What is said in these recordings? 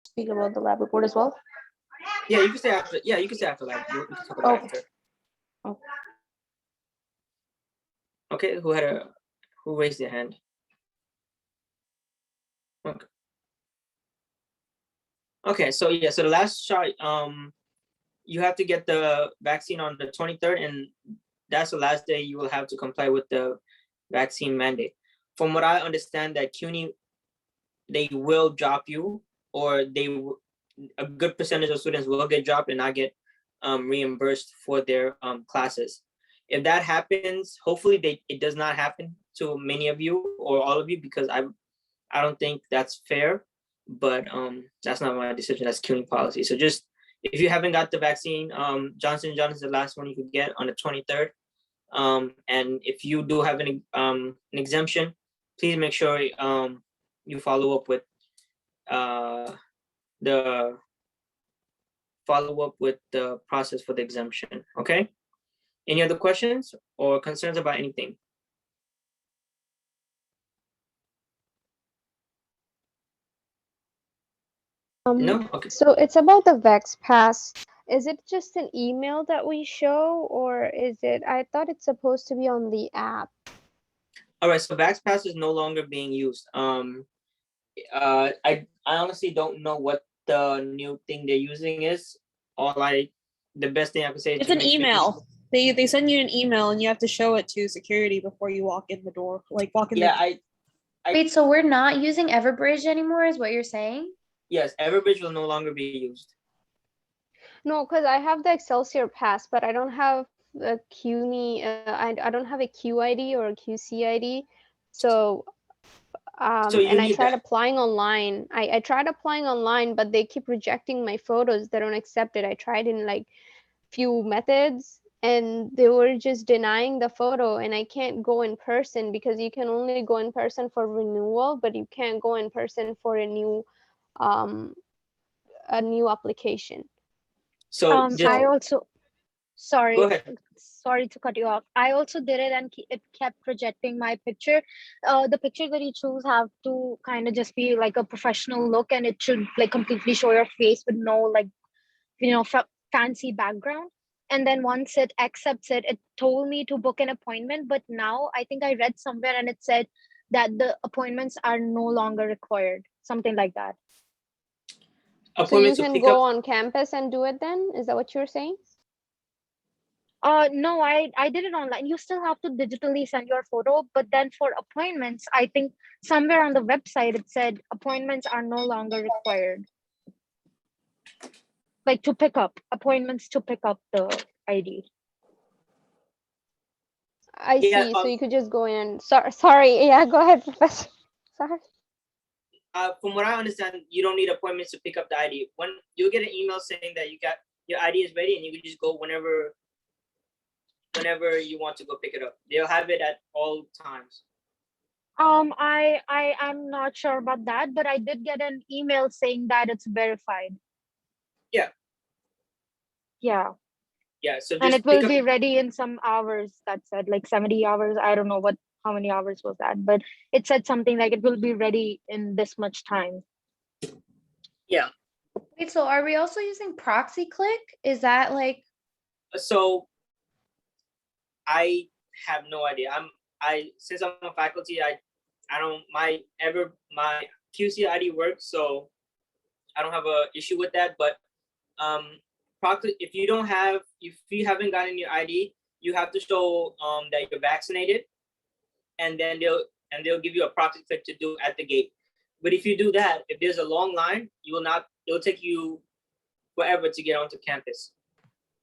speak about the lab report as well? Yeah, you can say after. Yeah, you can say after lab. We can talk about after. Oh. Okay, who raised their hand? Okay. Okay, so yeah, so the last shot, you have to get the vaccine on the 23rd, and that's the last day you will have to comply with the vaccine mandate. From what I understand, that CUNY, they will drop you, or a good percentage of students will get dropped and not get reimbursed for their classes. If that happens, hopefully it does not happen to many of you or all of you, because I don't think that's fair. But that's not my decision. That's CUNY policy. So just, if you haven't got the vaccine, Johnson & Johnson is the last one you could get on the 23rd. And if you do have an exemption, please make sure you follow up with the process for the exemption. Okay. Any other questions or concerns about anything? No. Okay. So it's about the Vex Pass. Is it just an email that we show, or is it? I thought it's supposed to be on the app. All right. So Vax Pass is no longer being used. I honestly don't know what the new thing they're using is. The best thing I can say is it's an email. They send you an email and you have to show it to security before you walk in the door. Like walk in. Yeah, Wait, so we're not using Everbridge anymore, is what you're saying? Yes, Everbridge will no longer be used. No, because I have the Excelsior Pass, but I don't have a CUNY. I don't have a QID or a QCID. So and I tried applying online. I tried applying online, but they keep rejecting my photos. They don't accept it. I tried in like few methods, and they were just denying the photo, and I can't go in person because you can only go in person for renewal, but you can't go in person for a new application. So I also, sorry to cut you off. I also did it, and it kept rejecting my picture. The picture that you choose have to kind of just be like a professional look, and it should like completely show your face with no like, fancy background. And then once it accepts it, it told me to book an appointment. But now I think I read somewhere and it said that the appointments are no longer required, something like that. So you can go on campus and do it then? Is that what you're saying? No, I did it online. You still have to digitally send your photo, but then for appointments, I think somewhere on the website it said appointments are no longer required. Like appointments to pick up the ID. I see. So you could just go in. Sorry. Yeah, go ahead, Professor. Sorry. From what I understand, you don't need appointments to pick up the ID. When you get an email saying that your ID is ready, and you can just go whenever you want to go pick it up. They'll have it at all times. I'm not sure about that, but I did get an email saying that it's verified. Yeah. Yeah. Yeah. So and it will be ready in some hours. That said, like 70 hours. I don't know how many hours was that, but it said something like it will be ready in this much time. Yeah. Wait, so are we also using ProxyClick? Is that like? So I have no idea. Since I'm a faculty, I don't my QC ID works, so I don't have a issue with that. But if you haven't gotten your ID, you have to show that you're vaccinated, and then they'll give you a ProxyClick to do at the gate. But if you do that, if there's a long line, it'll take you forever to get onto campus.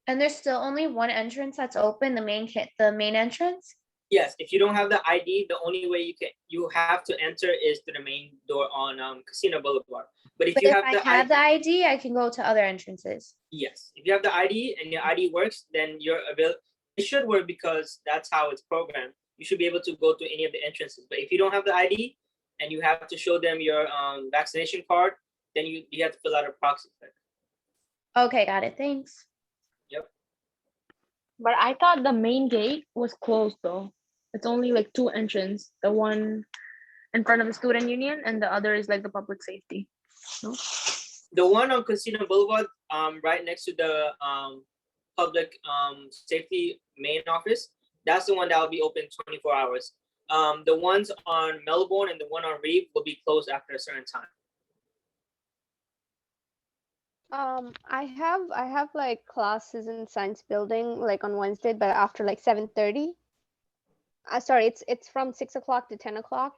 And there's still only one entrance that's open, the main entrance? Yes, if you don't have the ID, the only way you have to enter is to the main door on Casino Boulevard. But if I have the ID, I can go to other entrances. Yes, if you have the ID and your ID works, then you're available. It should work because that's how it's programmed. You should be able to go to any of the entrances. But if you don't have the ID and you have to show them your vaccination card, then you have to fill out a ProxyClick. Okay, got it. Thanks. Yep. But I thought the main gate was closed though. It's only like two entrances. The one in front of the student union and the other is like the public safety. No? The one on Casino Boulevard, right next to the public safety main office, that's the one that will be open 24 hours. The ones on Melbourne and the one on Reeve will be closed after a certain time. I have like classes in science building like on Wednesday, but after like 7:30. Sorry, it's from 6 o'clock to 10 o'clock.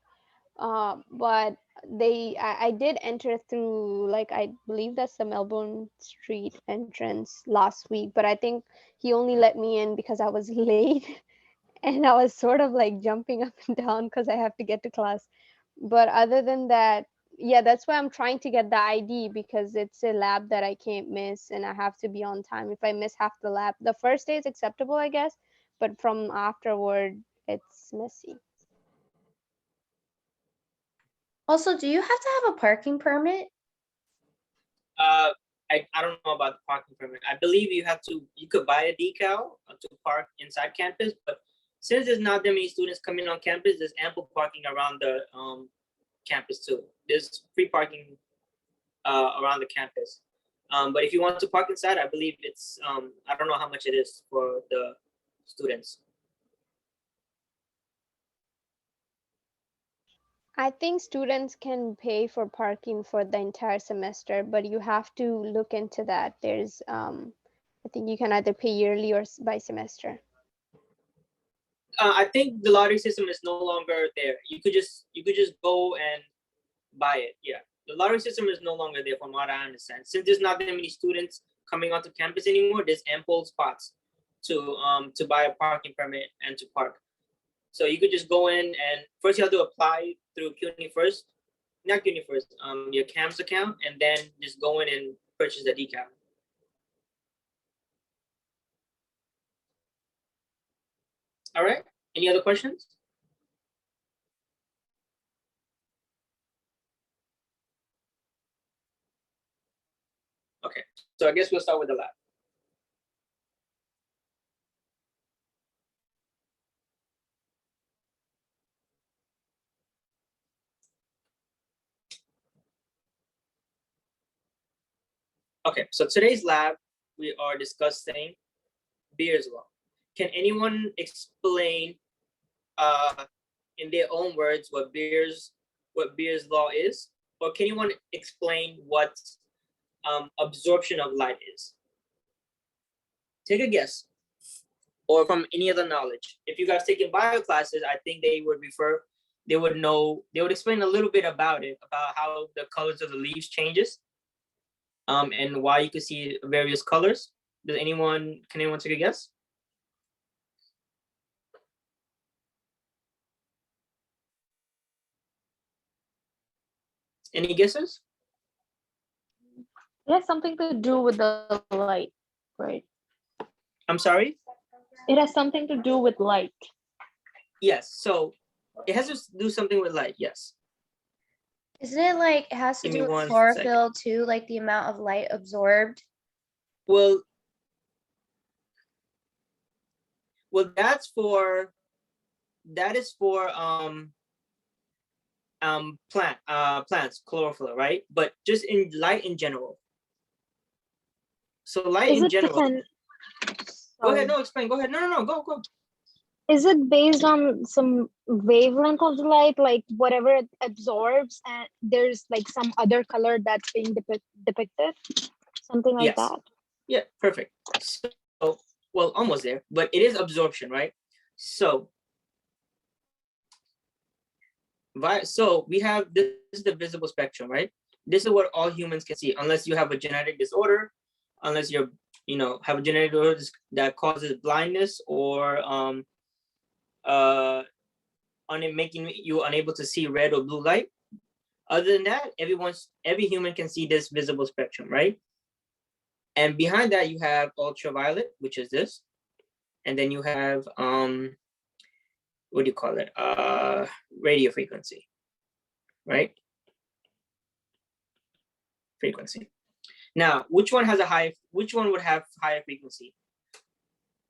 But I did enter through, like, I believe that's the Melbourne Street entrance last week, but I think he only let me in because I was late and I was sort of like jumping up and down because I have to get to class. But other than that, yeah, that's why I'm trying to get the ID, because it's a lab that I can't miss and I have to be on time. If I miss half the lab, the first day is acceptable, I guess, but from afterward, it's messy. Also, do you have to have a parking permit? I don't know about the parking permit. I believe you could buy a decal to park inside campus, but since there's not that many students coming on campus, there's ample parking around the campus too. There's free parking around the campus. But if you want to park inside, I believe it's, I don't know how much it is for the students. I think students can pay for parking for the entire semester, but you have to look into that. There's, I think you can either pay yearly or by semester. I think the lottery system is no longer there. You could just go and buy it. Yeah, the lottery system is no longer there from what I understand. Since there's not that many students coming onto campus anymore, there's ample spots to buy a parking permit and to park. So you could just go in and first you have to apply through CUNY First, not CUNY First, your CAMS account, and then just go in and purchase the decal. All right, any other questions? Okay, so I guess we'll start with the lab. Okay, so today's lab, we are discussing Beer's law. Can anyone explain in their own words what Beer's law is? Or can anyone explain what absorption of light is? Take a guess. Or from any other knowledge. If you guys taken bio classes, I think they would explain a little bit about it, about how the colors of the leaves changes. And why you can see various colors. Can anyone take a guess? Any guesses? It has something to do with the light, right? I'm sorry? It has something to do with light. Yes, so it has to do something with light, yes. Isn't it like it has to do with chlorophyll too, like the amount of light absorbed? Well, that is for plants, chlorophyll, right? But just in light in general. So light in general. Go ahead, no, explain. Go ahead. No, go. Is it based on some wavelength of the light, like whatever it absorbs, and there's like some other color that's being depicted? Something like that? Yeah, perfect. So, well, almost there, but it is absorption, right? So we have this is the visible spectrum, right? This is what all humans can see, unless you have a genetic disorder, unless you're, have a genetic disorder that causes blindness or making you unable to see red or blue light. Other than that, every human can see this visible spectrum, right? And behind that, you have ultraviolet, which is this. And then you have, what do you call it? Radio frequency, right? Frequency. Now, which one would have higher frequency?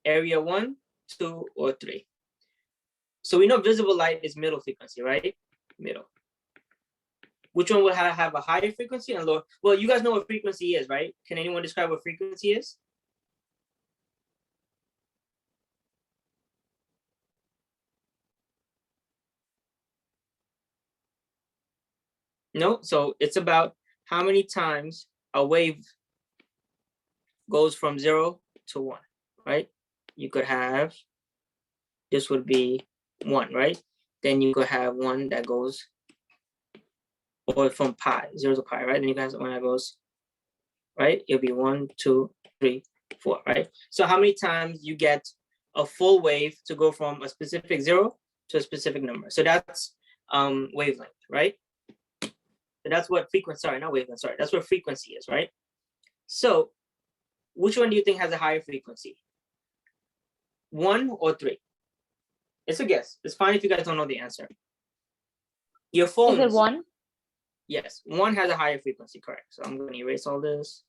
Area 1, 2, or 3? So we know visible light is middle frequency, right? Middle. Which one will have a higher frequency and lower? Well, you guys know what frequency is, right? Can anyone describe what frequency is? No, so it's about how many times a wave goes from 0 to 1, right? You could have, this would be 1, right? Then you could have one that goes, or from pi, 0 to pi, right? Then you guys have one that goes, right? It'll be 1, 2, 3, 4, right? So how many times you get a full wave to go from a specific 0 to a specific number? So that's wavelength, right? So that's what frequency, sorry, not wavelength, sorry. That's what frequency is, right? So which one do you think has a higher frequency? 1 or 3? It's a guess. It's fine if you guys don't know the answer. Your phone. Is it 1? Yes, 1 has a higher frequency, correct. So I'm going to erase all this.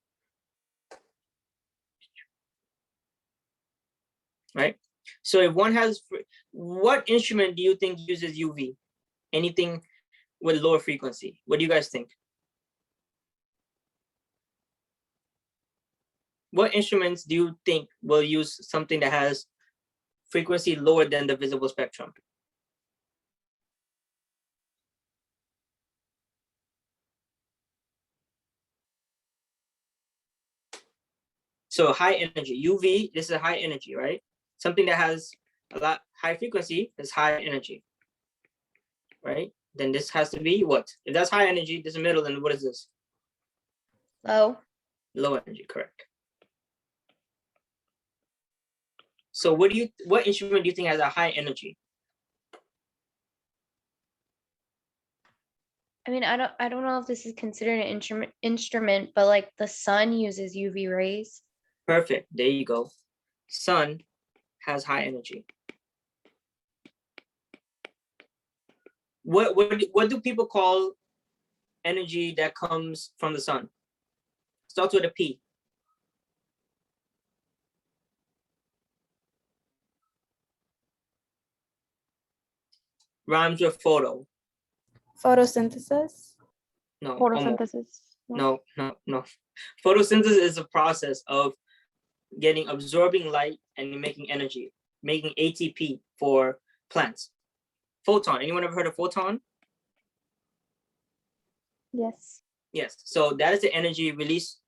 Right? So if 1 has, what instrument do you think uses UV? Anything with lower frequency? What do you guys think? What instruments do you think will use something that has frequency lower than the visible spectrum? So high energy, UV, this is a high energy, right? Something that has a lot high frequency is high energy, right? Then this has to be what? If that's high energy, this is middle, then what is this? Low. Low energy, correct. So what instrument do you think has a high energy? I mean, I don't know if this is considered an instrument, but like the sun uses UV rays. Perfect. There you go. Sun has high energy. What do people call energy that comes from the sun? Starts with a P. Rhymes with photo. Photosynthesis? No. Photosynthesis. No. Photosynthesis is a process of absorbing light and making energy, making ATP for plants. Photon. Anyone ever heard of photon? Yes. Yes. So that is the energy released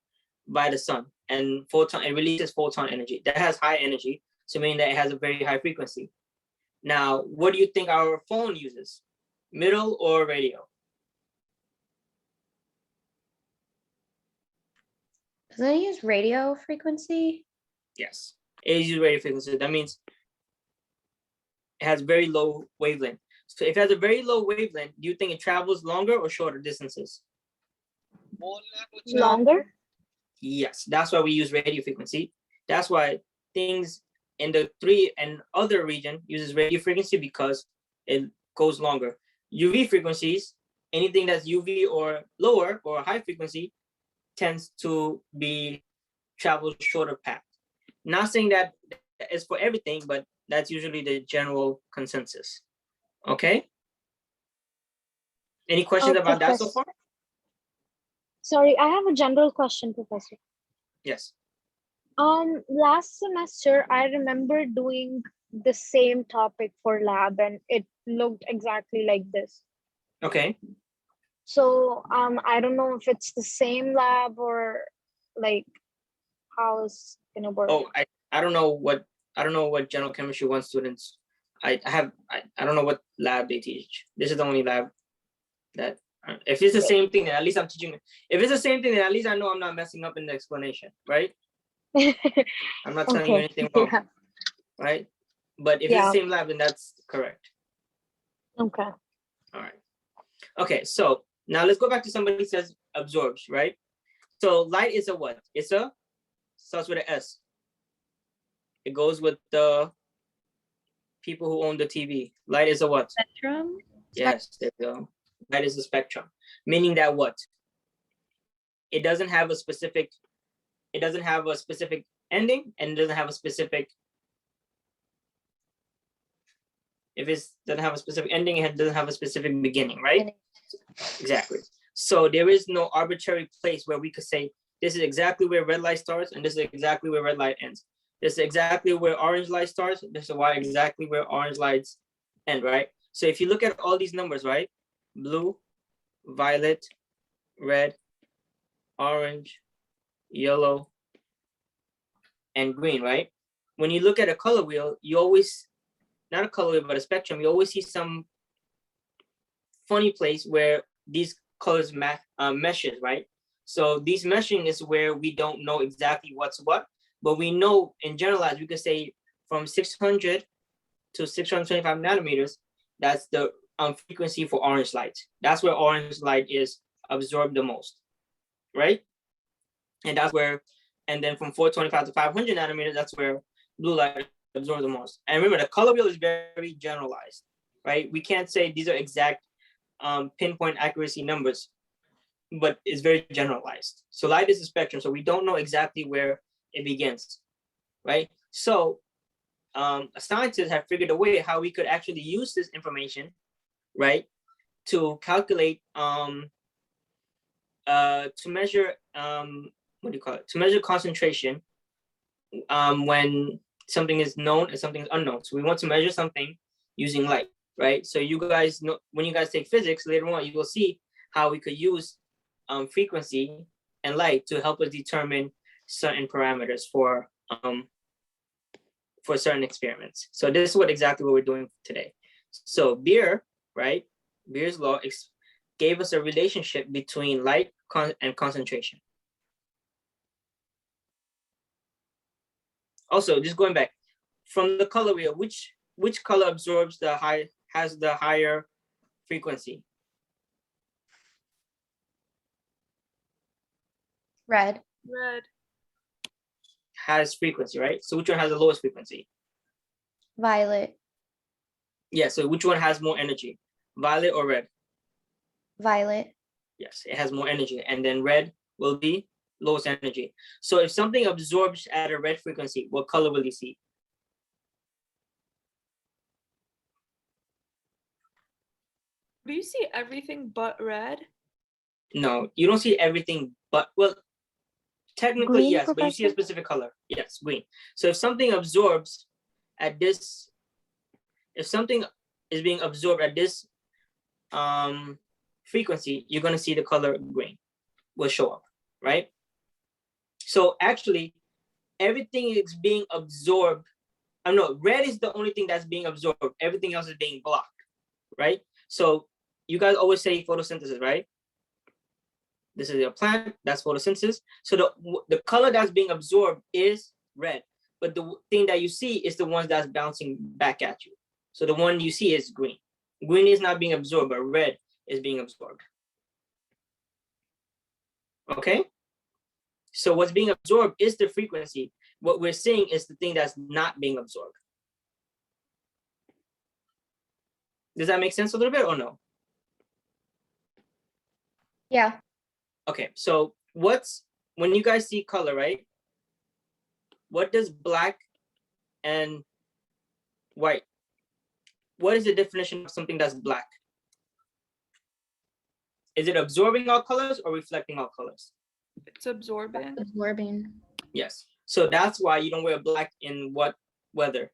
by the sun, and photon, it releases photon energy. That has high energy, so meaning that it has a very high frequency. Now, what do you think our phone uses? Middle or radio? Doesn't it use radio frequency? Yes, it uses radio frequency. That means it has very low wavelength. So if it has a very low wavelength, do you think it travels longer or shorter distances? Longer? Yes, that's why we use radio frequency. That's why things in the 3 and other region uses radio frequency, because it goes longer. UV frequencies, anything that's UV or lower or high frequency, tends to be travel shorter path. Not saying that is for everything, but that's usually the general consensus. Okay. Any questions about that so far? Sorry, I have a general question, Professor. Yes. Last semester, I remember doing the same topic for lab, and it looked exactly like this. Okay. So I don't know if it's the same lab or like how it's gonna work. Oh, I don't know what general chemistry 1 students. I don't know what lab they teach. This is the only lab that if it's the same thing, then at least I'm teaching. If it's the same thing, then at least I know I'm not messing up in the explanation, right? I'm not telling you anything wrong, right? But if it's the same lab, then that's correct. Okay. All right. Okay, so now let's go back to somebody who says absorbs, right? So light is a what? Starts with an S. It goes with the people who own the TV. Light is a what? Spectrum? Yes, there you go. Light is a spectrum. Meaning that what? It doesn't have a specific ending, and it doesn't have a specific, if it doesn't have a specific ending, it doesn't have a specific beginning, right? Exactly. So there is no arbitrary place where we could say, this is exactly where red light starts, and this is exactly where red light ends. This is exactly where orange light starts. This is why exactly where orange lights end, right? So if you look at all these numbers, right? Blue, violet, red, orange, yellow, and green, right? When you look at a color wheel, you always, not a color wheel, but a spectrum, you always see some funny place where these colors meshes, right? So these meshing is where we don't know exactly what's what, but we know in generalized, we could say from 600 to 625 nanometers, that's the frequency for orange light. That's where orange light is absorbed the most, right? And that's where, and then from 425 to 500 nanometers, that's where blue light absorbs the most. And remember, the color wheel is very generalized, right? We can't say these are exact pinpoint accuracy numbers, but it's very generalized. So light is a spectrum, so we don't know exactly where it begins, right? So scientists have figured a way how we could actually use this information, right, to calculate, to measure, what do you call it? To measure concentration when something is known and something is unknown. So we want to measure something using light, right? So you guys know, when you guys take physics later on, you will see how we could use frequency and light to help us determine certain parameters for certain experiments. So this is exactly what we're doing today. So Beer, right? Beer's law gave us a relationship between light and concentration. Also, just going back from the color wheel, which color absorbs has the higher frequency? Red. Red. Has frequency, right? So which one has the lowest frequency? Violet. Yeah, so which one has more energy? Violet or red? Violet. Yes, it has more energy. And then red will be lowest energy. So if something absorbs at a red frequency, what color will you see? Do you see everything but red? No, you don't see everything but, well, technically green, yes, Professor? but you see a specific color. Yes, green. So if something absorbs at this, if something is being absorbed at this frequency, you're gonna see the color green will show up, right? So actually, everything is being absorbed. I know red is the only thing that's being absorbed. Everything else is being blocked, right? So you guys always say photosynthesis, right? This is your plant, that's photosynthesis. So the color that's being absorbed is red, but the thing that you see is the ones that's bouncing back at you. So the one you see is green. Green is not being absorbed, but red is being absorbed. Okay? So what's being absorbed is the frequency. What we're seeing is the thing that's not being absorbed. Does that make sense a little bit or no? Yeah. Okay, so when you guys see color, right? What does black and white, what is the definition of something that's black? Is it absorbing all colors or reflecting all colors? It's absorbing. Absorbing. Yes. So that's why you don't wear black in what weather?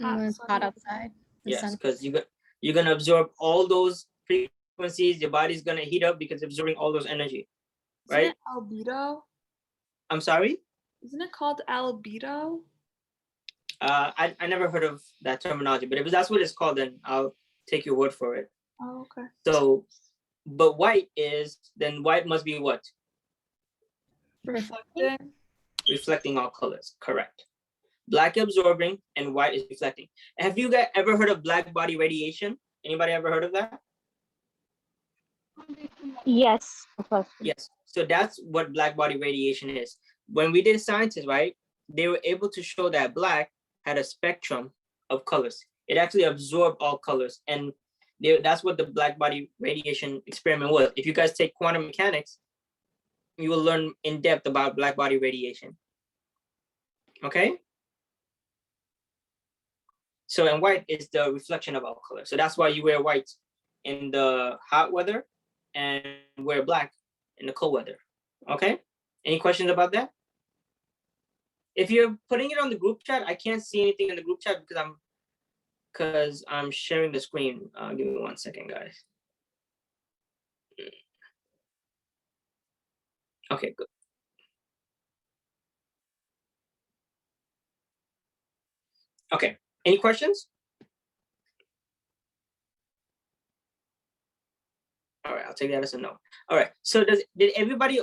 Hot, It's hot outside. Yes, because you're gonna absorb all those frequencies. Your body's gonna heat up because it's absorbing all those energy, right? Isn't it albedo? I'm sorry? Isn't it called albedo? I never heard of that terminology, but if that's what it's called, then I'll take your word for it. Oh, okay. So, but white must be what? Reflecting. Reflecting all colors, correct. Black absorbing and white is reflecting. Have you guys ever heard of black body radiation? Anybody ever heard of that? Yes, Professor. Yes. So that's what black body radiation is. When we did sciences, right, they were able to show that black had a spectrum of colors. It actually absorbed all colors. And that's what the black body radiation experiment was. If you guys take quantum mechanics, you will learn in depth about black body radiation. Okay? So, and white is the reflection of all colors. So that's why you wear white in the hot weather and wear black in the cold weather. Okay, any questions about that? If you're putting it on the group chat, I can't see anything in the group chat because I'm sharing the screen. Give me 1 second, guys. Okay, good. Okay, any questions? All right, I'll take that as a no. All right, so does everybody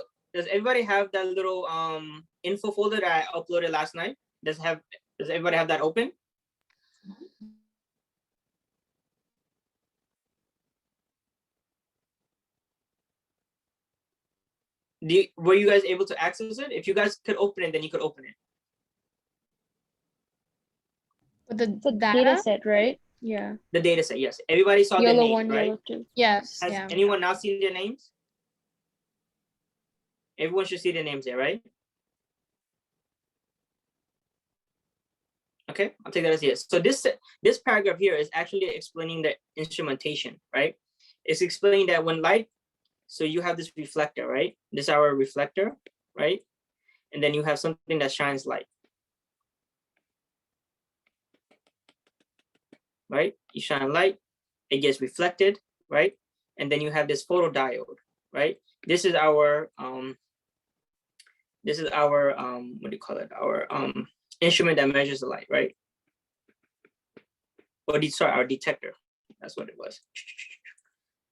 have that little info folder that I uploaded last night? Does everybody have that open? Were you guys able to access it? If you guys could open it, then you could open it. With the data set, right? Yeah. The data set, yes. Everybody saw Yellow the names, one, right? yellow two. Yes. Has Yeah. anyone now seen their names? Everyone should see the names there, right? Okay, I'll take that as yes. So this paragraph here is actually explaining the instrumentation, right? It's explaining that when light, so you have this reflector, right? This is our reflector, right? And then you have something that shines light. Right? You shine light, it gets reflected, right? And then you have this photodiode, right? This is our what do you call it? Our instrument that measures the light, right? Or sorry, our detector. That's what it was.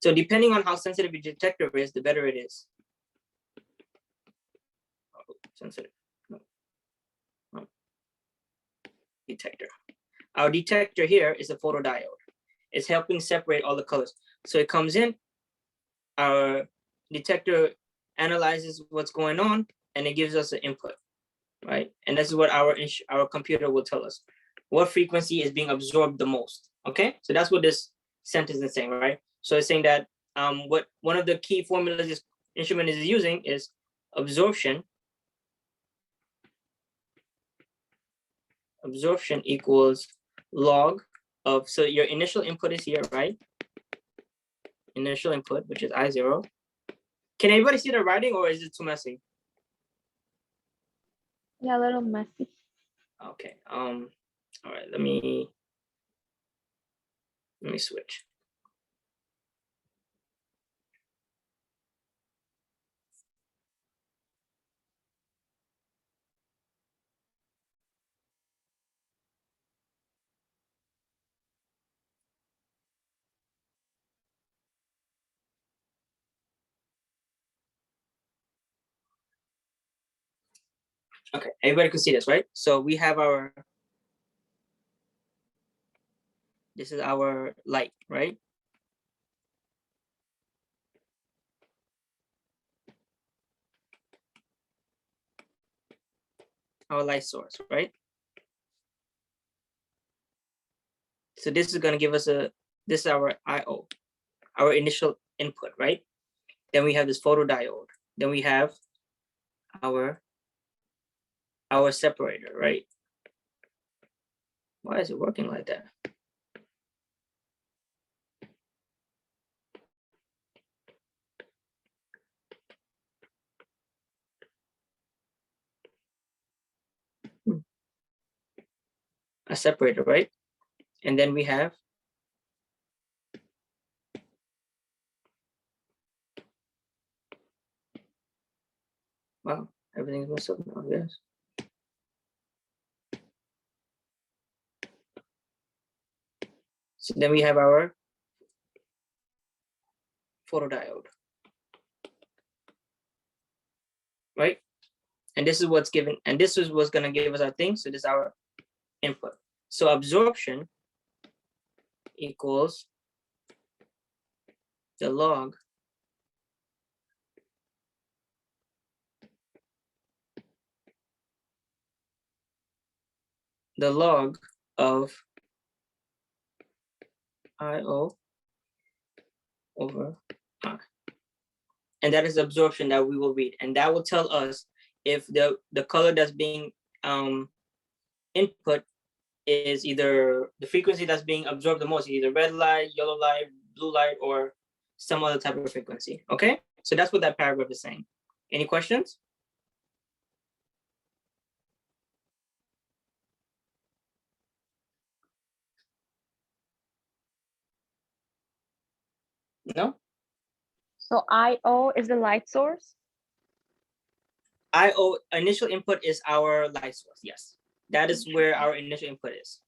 So depending on how sensitive your detector is, the better it is. Oh, sensitive. No. Detector. Our detector here is a photodiode. It's helping separate all the colors. So it comes in, our detector analyzes what's going on, and it gives us an input, right? And this is what our computer will tell us. What frequency is being absorbed the most, okay? So that's what this sentence is saying, right? So it's saying that what one of the key formulas this instrument is using is absorption. Absorption equals log of, so your initial input is here, right? Initial input, which is I0. Can anybody see the writing, or is it too messy? Yeah, a little messy. Okay. All right. Let me switch. Okay, everybody can see this, right? So we have this is our light, right? Our light source, right? So this is going to give us this is our I/O, our initial input, right? Then we have this photodiode. Then we have our separator, right? Why is it working like that? A separator, right? And then we have wow, everything's messed up now, yes. So then we have our photodiode, right? And this is what's given, and this is what's going to give us our thing. So this is our input. So absorption equals the log of I/O over I. And that is absorption that we will read. And that will tell us if the color that's being input is either the frequency that's being absorbed the most, either red light, yellow light, blue light, or some other type of frequency. Okay, so that's what that paragraph is saying. Any questions? No? So IO is the light source? IO, initial input, is our light source. Yes, that is where our initial input is.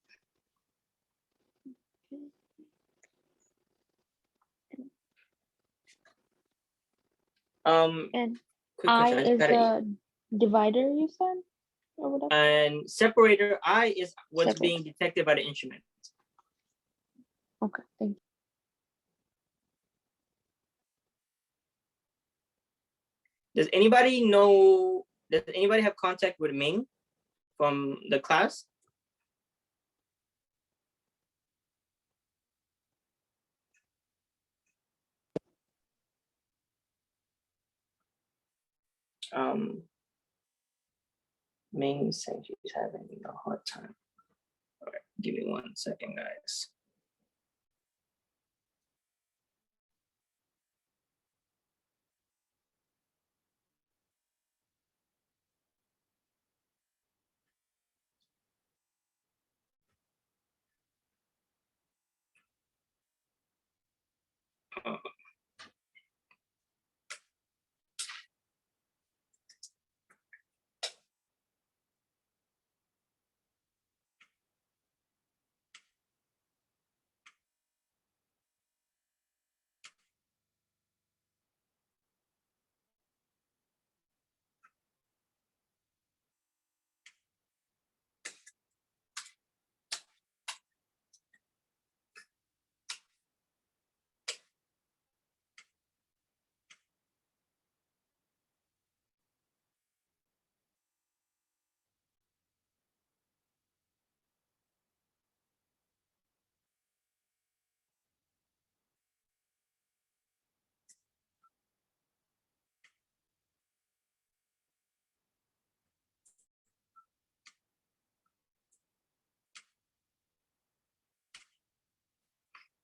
And quick I question. is the divider, you said, or whatever. And separator, I, is what's Separate. being detected by the instrument. Okay, thank you. Does anybody know? Does anybody have contact with Ming from the class? Ming said she's having a hard time. All right, give me 1 second, guys.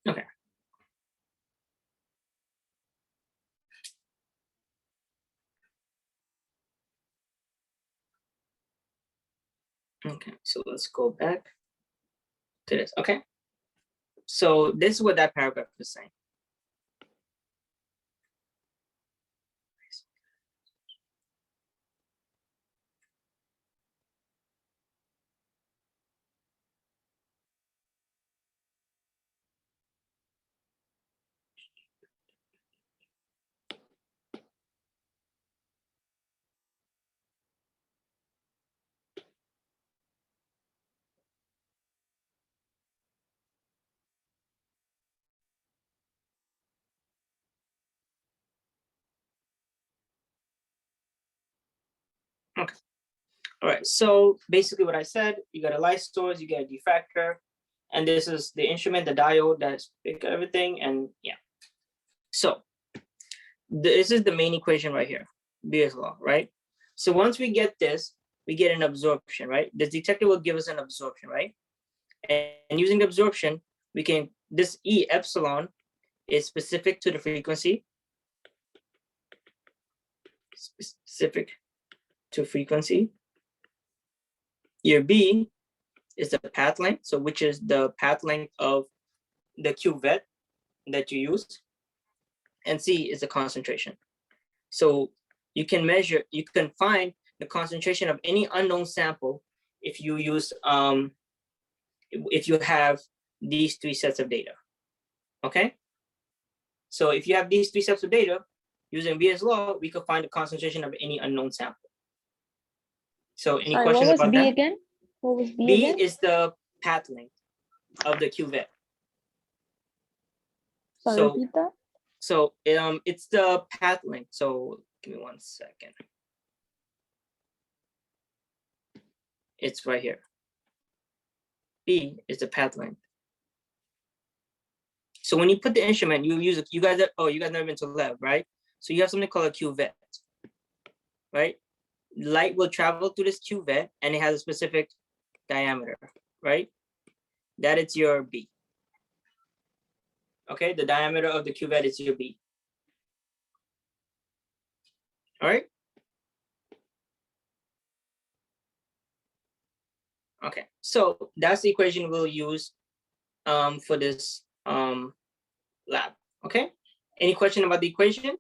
Okay. Okay, so let's go back to this. Okay. So this is what that paragraph is saying. Okay. All right. So basically what I said, you got a light source, you get a diffractor, and this is the instrument, the diode that's pick everything. And yeah. So this is the main equation right here, Beer's law, right? So once we get this, we get an absorption, right? This detector will give us an absorption, right? And using the absorption, we can, this E epsilon is specific to the frequency, specific to frequency. Your B is the path length, so which is the path length of the cuvette that you use. And C is the concentration. So you can measure, you can find the concentration of any unknown sample if you use, if you have these 3 sets of data, okay? So if you have these 3 sets of data, using Beer's law, we could find the concentration of any unknown sample. So any questions about B that? again? What was B B again? is the path length of the cuvette. Sorry, So repeat that. So it's the path length. So give me 1 second. It's right here. B is the path length. So when you put the instrument, you use it. You guys never been to lab, right? So you have something called a cuvette, right? Light will travel through this cuvette and it has a specific diameter, right? That is your B. Okay, the diameter of the cuvette is your B. All right. Okay, so that's the equation we'll use for this lab. Okay, any question about the equation?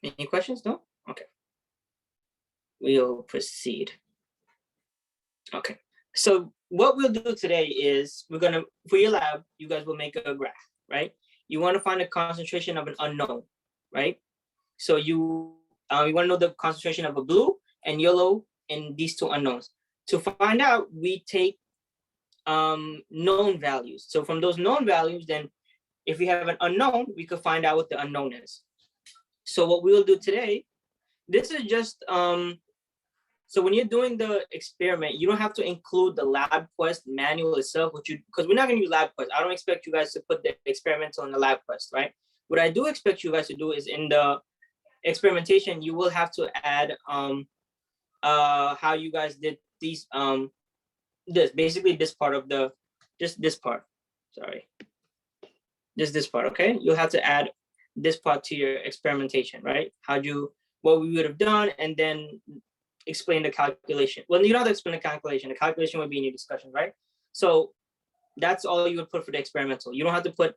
Any questions? No? Okay. We'll proceed. Okay, so what we'll do today is we're gonna, for your lab, you guys will make a graph, right? You want to find the concentration of an unknown, right? So you want to know the concentration of a blue and yellow in these two unknowns. To find out, we take known values. So from those known values, then if we have an unknown, we could find out what the unknown is. So what we'll do today, this is just, so when you're doing the experiment, you don't have to include the LabQuest manual itself, because we're not gonna use LabQuest. I don't expect you guys to put the experimental in the LabQuest, right? What I do expect you guys to do is in the experimentation, you will have to add how you guys did these, basically this part of the, just this part, sorry. Just this part, okay? You'll have to add this part to your experimentation, right? What we would have done, and then explain the calculation. Well, you don't have to explain the calculation. The calculation would be in your discussion, right? So that's all you would put for the experimental. You don't have to put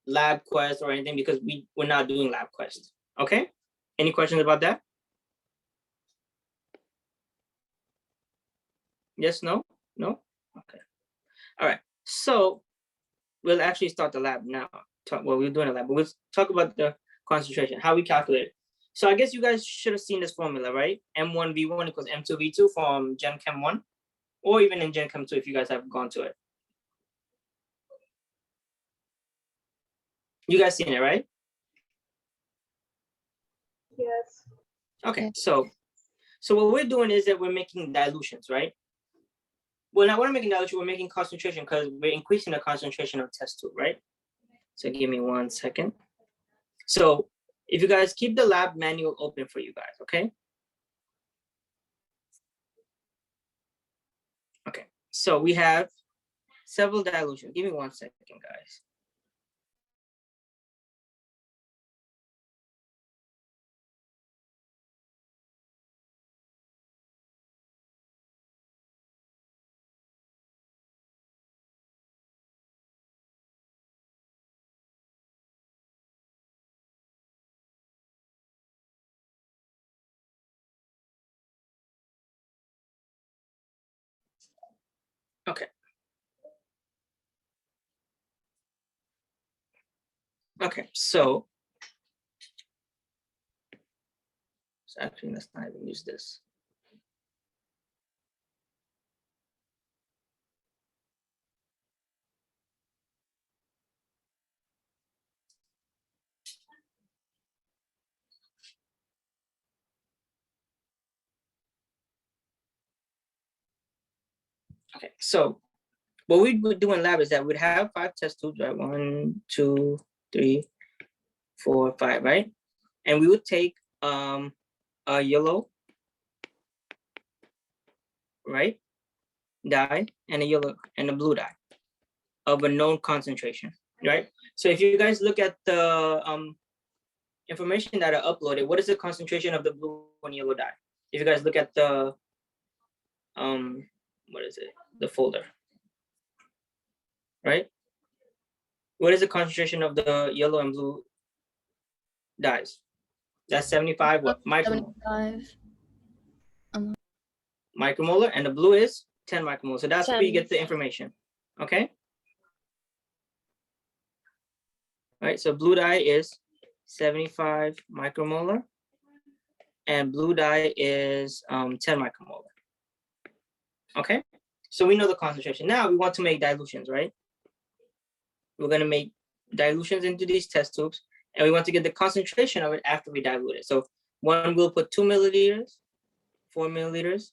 LabQuest or anything because we're not doing LabQuest, okay? Any questions about that? Yes, no? No? Okay. All right, so we'll actually start the lab now. We're doing a lab, but we'll talk about the concentration, how we calculate it. So I guess you guys should have seen this formula, right? M1V1 equals M2V2 from Gen Chem 1, or even in Gen Chem 2 if you guys have gone to it. You guys seen it, right? Yes. Okay, so what we're doing is that we're making dilutions, right? Well, now we're not making dilution, we're making concentration because we're increasing the concentration of test tube, right? So give me 1 second. So if you guys keep the lab manual open for you guys, okay? Okay, so we have several dilutions. Give me 1 second, guys. Okay. Okay, so actually let's not even use this. Okay, so what we would do in lab is that we'd have 5 test tubes, right? 1, 2, 3, 4, 5, right? And we would take a yellow, right, dye, and a yellow and a blue dye of a known concentration, right? So if you guys look at the information that I uploaded, what is the concentration of the blue and yellow dye? If you guys look at the what is it? The folder, right? What is the concentration of the yellow and blue dyes? That's 75 what? Micromolar. 75. Micromolar, and the blue is 10 micromolar. So that's where you get the information. Okay. All right, so blue dye is 75 micromolar, and blue dye is 10 micromolar. Okay, so we know the concentration. Now we want to make dilutions, right? We're gonna make dilutions into these test tubes, and we want to get the concentration of it after we dilute it. So one will put 2 milliliters, 4 milliliters,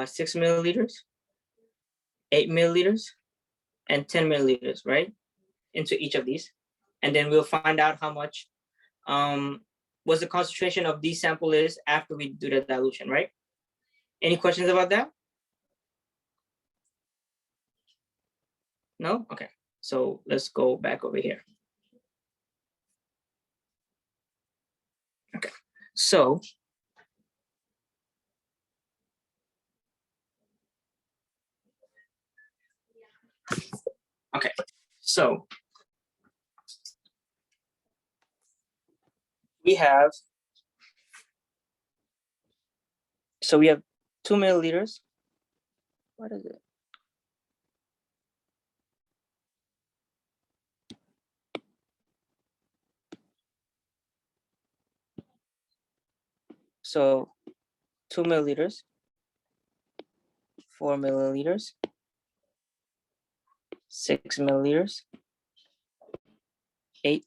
6 milliliters, 8 milliliters, and 10 milliliters, right? Into each of these. And then we'll find out how much what the concentration of these sample is after we do the dilution, right? Any questions about that? No? Okay. So let's go back over here. Okay. So okay. So we have 2 milliliters. What is it? So 2 milliliters, 4 milliliters, 6 milliliters, 8.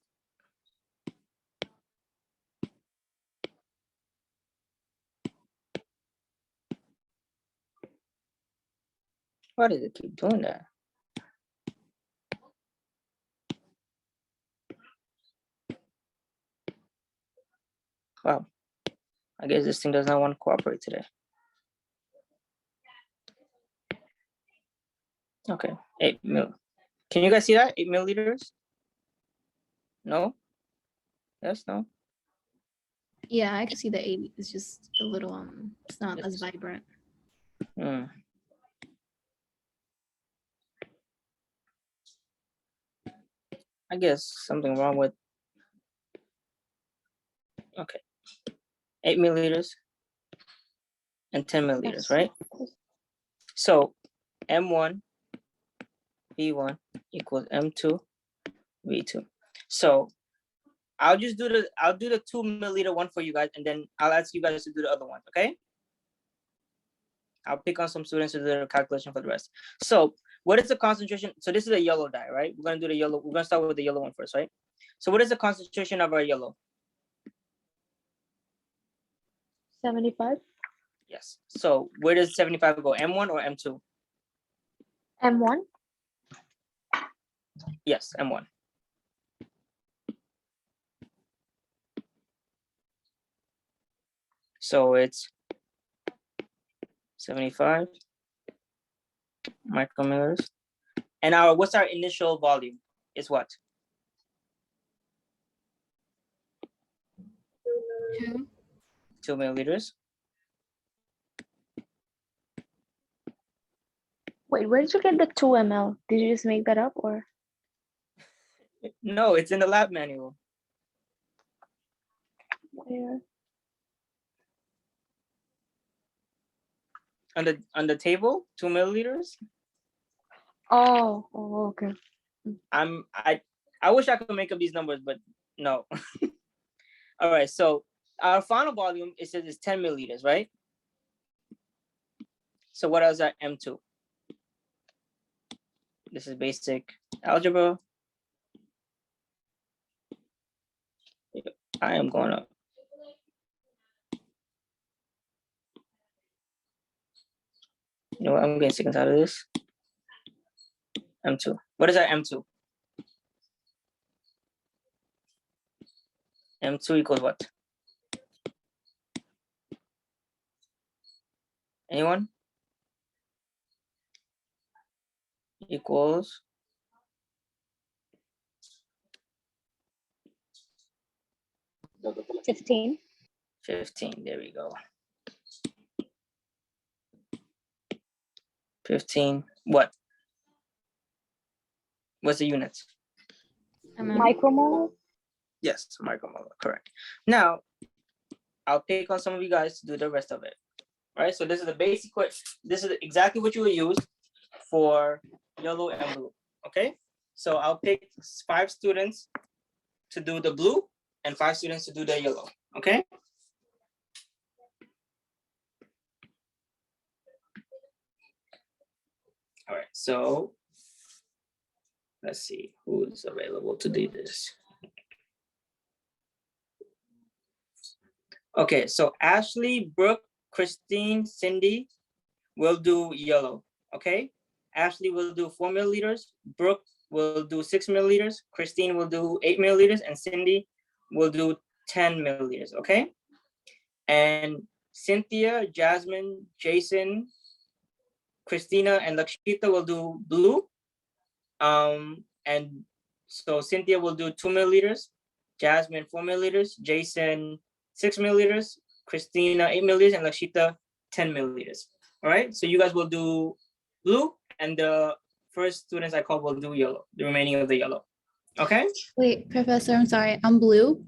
Why does it keep doing that? Wow. I guess this thing does not want to cooperate today. Okay, 8 mil. Can you guys see that? 8 milliliters? No? Yes, no? Yeah, I can see the 8. It's just a little, it's not as vibrant. I guess something wrong with, okay. 8 milliliters and 10 milliliters, right? So M1 V1 equals M2 V2. So I'll do the 2 milliliter one for you guys, and then I'll ask you guys to do the other one, okay? I'll pick on some students to do the calculation for the rest. So what is the concentration? So this is a yellow dye, right? We're gonna do the yellow. We're gonna start with the yellow one first, right? So what is the concentration of our yellow? 75. Yes. So where does 75 go? M1 or M2? M1. Yes, M1. So it's 75 micromilliliters. And what's our initial volume? Is what? 2 milliliters. Wait, where did you get the 2 ml? Did you just make that up or? No, it's in the lab manual. Where? On the table, 2 milliliters. Oh, okay. I wish I could make up these numbers, but no. All right, so our final volume, it says it's 10 milliliters, right? So what else are M2? This is basic algebra. I am going up. You know what? I'm getting sick and tired of this. M2. What is our M2? M2 equals what? Anyone? Equals 15. 15. There we go. 15. What? What's the unit? Micromole. Yes, micromolar. Correct. Now, I'll pick on some of you guys to do the rest of it. All right. So this is the basic question. This is exactly what you will use for yellow and blue. Okay. So I'll pick 5 students to do the blue and 5 students to do the yellow. Okay. All right. So let's see who's available to do this. Okay, so Ashley, Brooke, Christine, Cindy will do yellow, okay? Ashley will do 4 milliliters, Brooke will do 6 milliliters, Christine will do 8 milliliters, and Cindy will do 10 milliliters, okay? And Cynthia, Jasmine, Jason, Christina, and Lakshita will do blue. And so Cynthia will do 2 milliliters, Jasmine 4 milliliters, Jason 6 milliliters, Christina 8 milliliters, and Lakshita 10 milliliters. All right, so you guys will do blue, and the first students I call will do yellow, the remaining of the yellow. Okay. Wait, Professor, I'm sorry. I'm blue.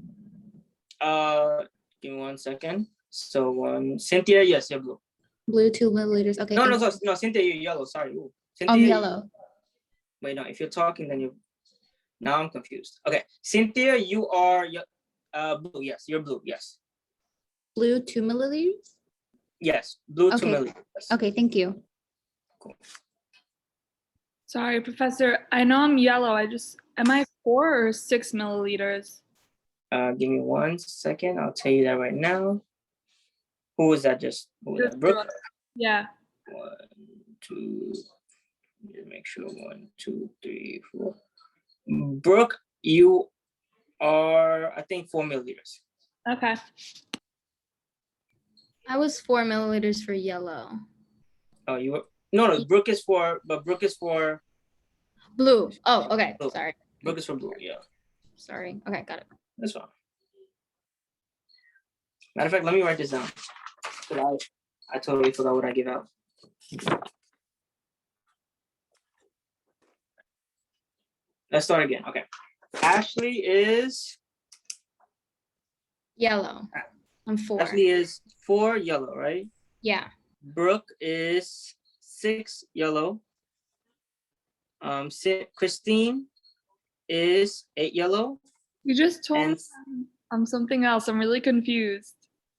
Give me 1 second. So Cynthia, yes, you're blue. Blue 2 milliliters. Okay. No, Cynthia, you're yellow. Sorry. Ooh. Cynthia, I'm yellow. Wait, no. If you're talking, then you. Now I'm confused. Okay, Cynthia, you are blue. Yes, you're blue. Yes. Blue 2 milliliters. Yes, blue 2 Okay. milliliters. Okay, thank you. Cool. Sorry, Professor. I know I'm yellow. Am I 4 or 6 milliliters? Give me 1 second. I'll tell you that right now. Who was that? Who was that? Brooke? Yeah. 1, 2. Just make sure. 1, 2, 3, 4. Brooke, you are, I think, 4 milliliters. Okay. I was 4 milliliters for yellow. Oh, you were no. Brooke is for, Blue. Oh, okay. Blue. Sorry. Brooke is for blue. Yeah, Sorry. Okay, got it. that's fine. Matter of fact, let me write this down. I totally forgot what I gave out. Let's start again. Okay. Ashley is Yellow. I'm 4. Ashley is 4 yellow, right? Yeah. Brooke is 6 yellow. Christine is 8 yellow. You just told And me I'm something else. I'm really confused.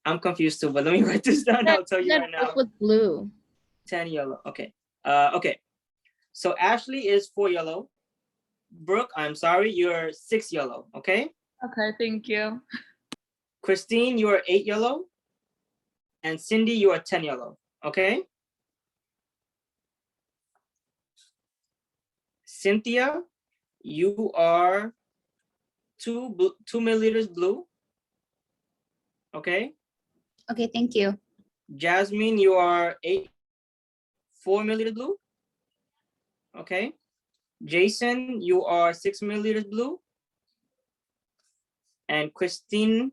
I'm confused too, but let me write this down. I'll tell you right now. With blue. 10 yellow. Okay. Okay. So Ashley is 4 yellow. Brooke, I'm sorry, you're 6 yellow. Okay. Okay, thank you. Christine, you are 8 yellow. And Cindy, you are 10 yellow. Okay. Cynthia, you are 2 milliliters blue. Okay. Okay, thank you. Jasmine, you are 4 milliliters blue. Okay. Jason, you are 6 milliliters blue. And Christina,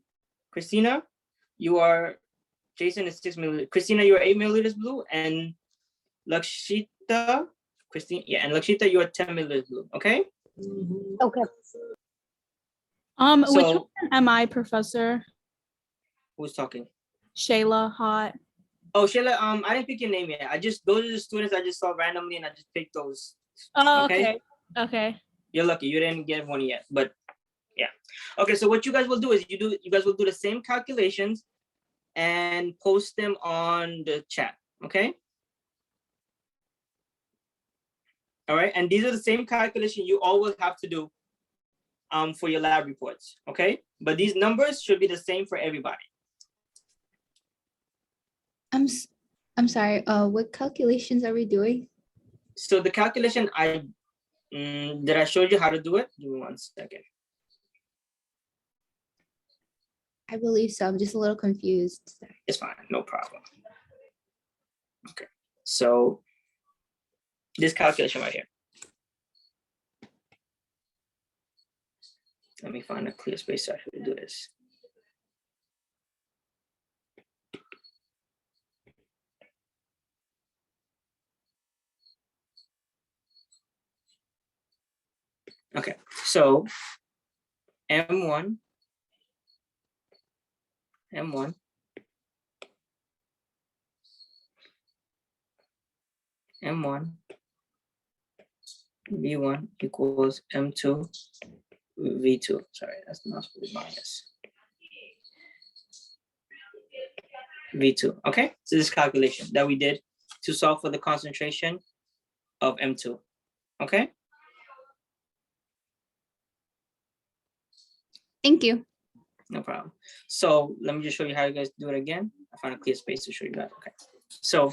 Jason is 6 milliliters. Christina, you are 8 milliliters blue. And Lakshita, and Lakshita, you are 10 milliliters blue. Okay. Okay. Which So- one am I, Professor? Who's talking? Shayla Hot. Oh, Shayla, I didn't pick your name yet. Those are the students I just saw randomly, and I just picked those. Oh, Okay. Okay. You're lucky. You didn't get one yet, but yeah. Okay, so what you guys will do is you guys will do the same calculations and post them on the chat. Okay. All right, and these are the same calculation you all will have to do for your lab reports. Okay, but these numbers should be the same for everybody. I'm sorry. What calculations are we doing? So the calculation did I show you how to do it? Give me 1 second. I believe so. I'm just a little confused. Sorry. It's fine, no problem. Okay, so this calculation right here. Let me find a clear space so I can do this. Okay, so M1 V1 equals M2 V2. Sorry, that's not supposed to be minus. V2. Okay, so this calculation that we did to solve for the concentration of M2. Okay. Thank you. No problem. So let me just show you how you guys do it again. I found a clear space to show you that. Okay. So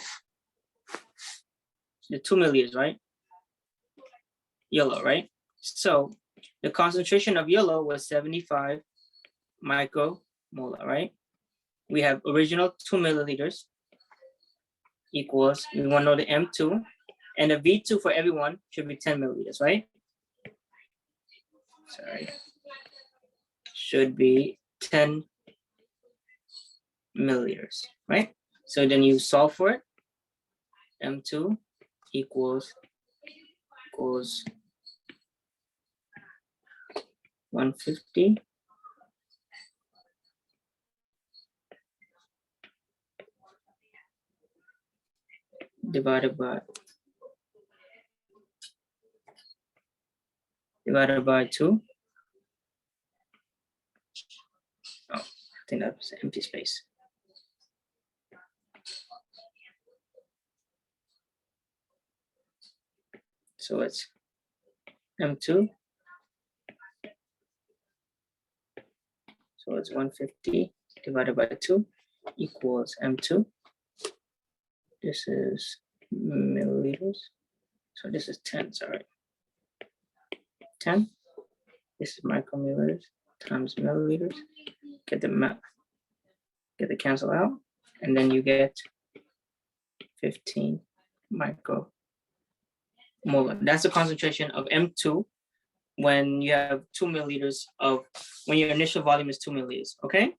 the 2 milliliters, right? Yellow, right? So the concentration of yellow was 75 micromolar, right? we have original 2 milliliters equals, we want to know the M2, and the V2 for everyone should be 10 milliliters, right? Sorry. Should be 10 milliliters, right? So then you solve for it. M2 equals 150 divided by 2. Oh, I think that's an empty space. So it's M2. So it's 150 divided by 2 equals M2. This is milliliters. So this is 10, sorry. 10. This is micromilliliters times milliliters. Get the cancel out, and then you get 15 micromolar. That's the concentration of M2 when you have 2 milliliters of, when your initial volume is 2 milliliters, okay?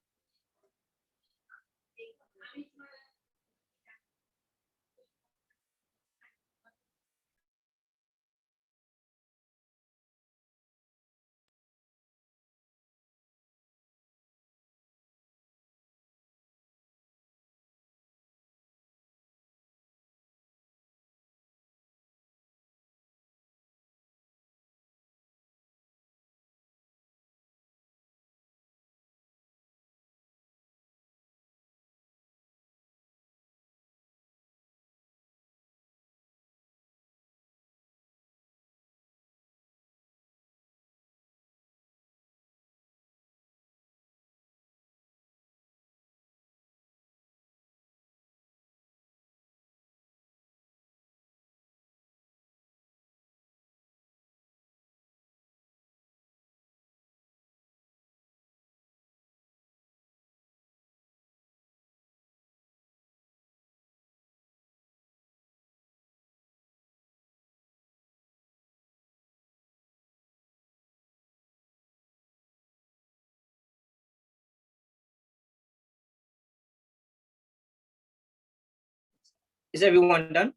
Is everyone done?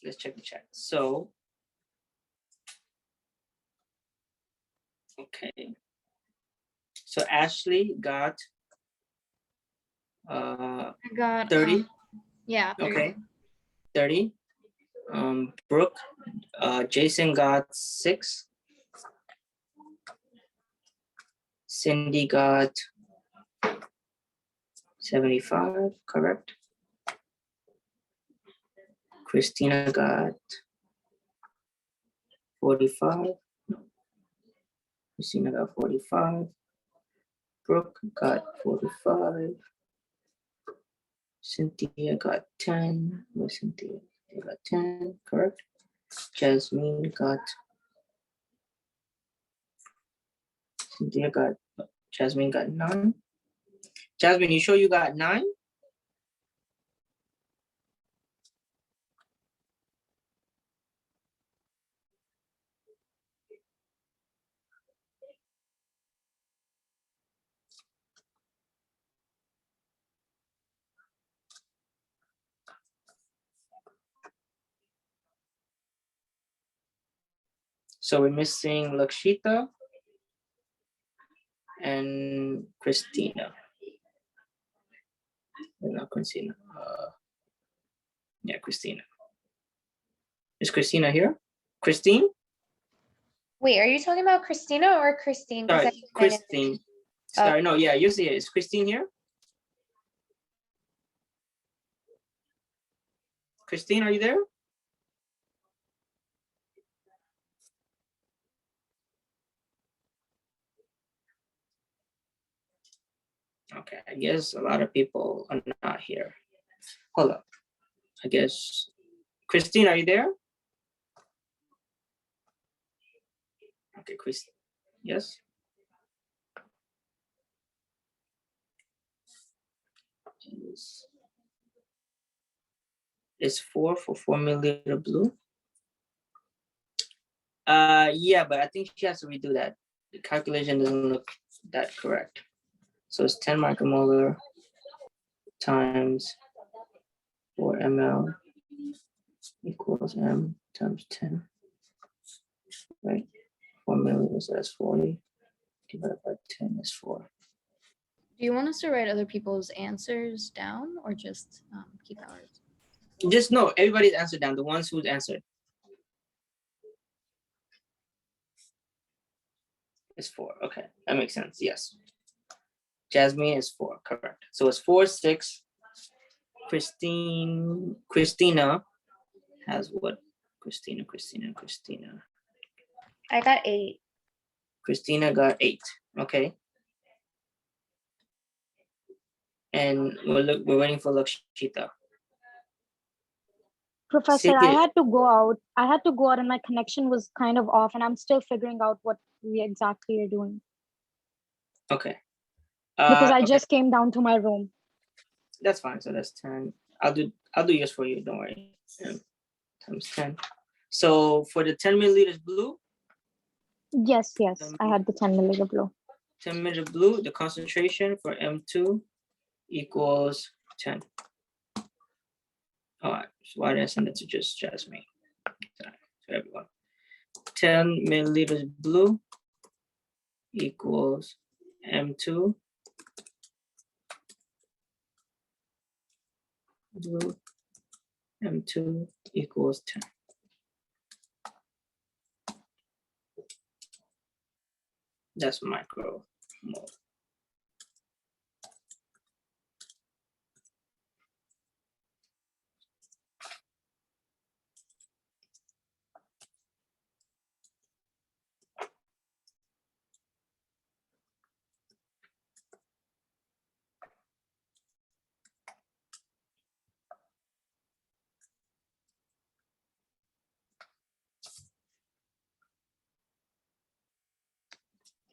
Let's check the chat. So, okay. So Ashley got I got 30. Yeah. 30. Okay. 30. Brooke, Jason got 6. Cindy got 75, correct? Christina got 45. No. Christina got 45. Brooke got 45. Cynthia got 10. Where's Cynthia? They got 10, correct? Jasmine got, Jasmine got 9. Jasmine, you sure you got 9? So we're missing Lakshita and Christina. Not Christina. Yeah, Christina. Is Christina here? Christine? Wait, are you talking about Christina or Christine? Sorry, Christine. Sorry, no, yeah, you see it. Is Christine here? Christine, are you there? Okay, I guess a lot of people are not here. Hold up. I guess, Christine, are you there? Okay, Christine, yes? is 4 for 4 milliliter blue. Yeah, but I think she has to redo that. The calculation doesn't look that correct. So it's 10 micromolar times 4 ml equals M times 10, right? 4 milliliters, so that's 40 divided by 10 is 4. Do you want us to write other people's answers down or just keep ours? Just no, everybody's answer down, the ones who's answered. It's 4, okay, that makes sense, yes. Jasmine is 4, correct. So it's 4, 6. Christina has what? Christina. I got 8. Christina got 8, okay. And we're waiting for Lakshita. Professor, I had to go out. And my connection was kind of off and I'm still figuring out what we exactly are doing. Okay. Because I just came down to my room. That's fine. So that's 10. I'll do yours for you. Don't worry. Times 10. So for the 10 milliliters blue. Yes. I had the 10 milliliter blue. 10 milliliter blue. The concentration for M2 equals 10. All right. So why did I send it to just Jasmine? Sorry, to everyone. 10 milliliters blue equals M2 blue, M2 equals 10. That's micromole.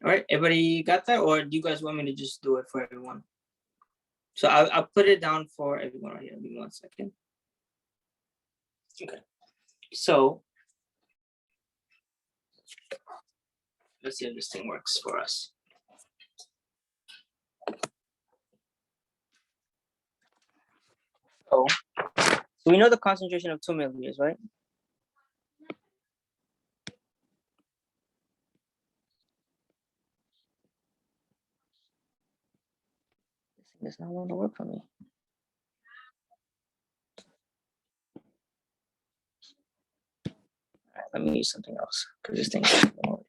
All right, everybody got that, or do you guys want me to just do it for everyone? So I'll put it down for everyone right here. Give me 1 second. Okay, so let's see if this thing works for us. So we know the concentration of 2 milliliters, right? This thing does not want to work for me. All right, let me use something else because this thing doesn't work.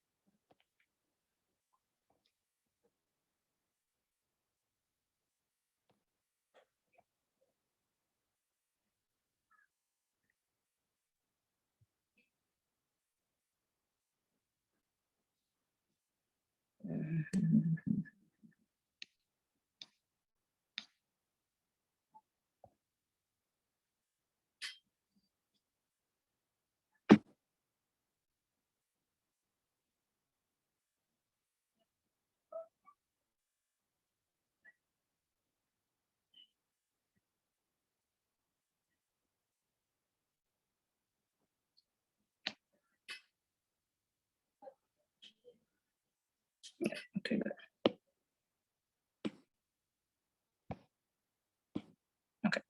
Okay, good. Okay.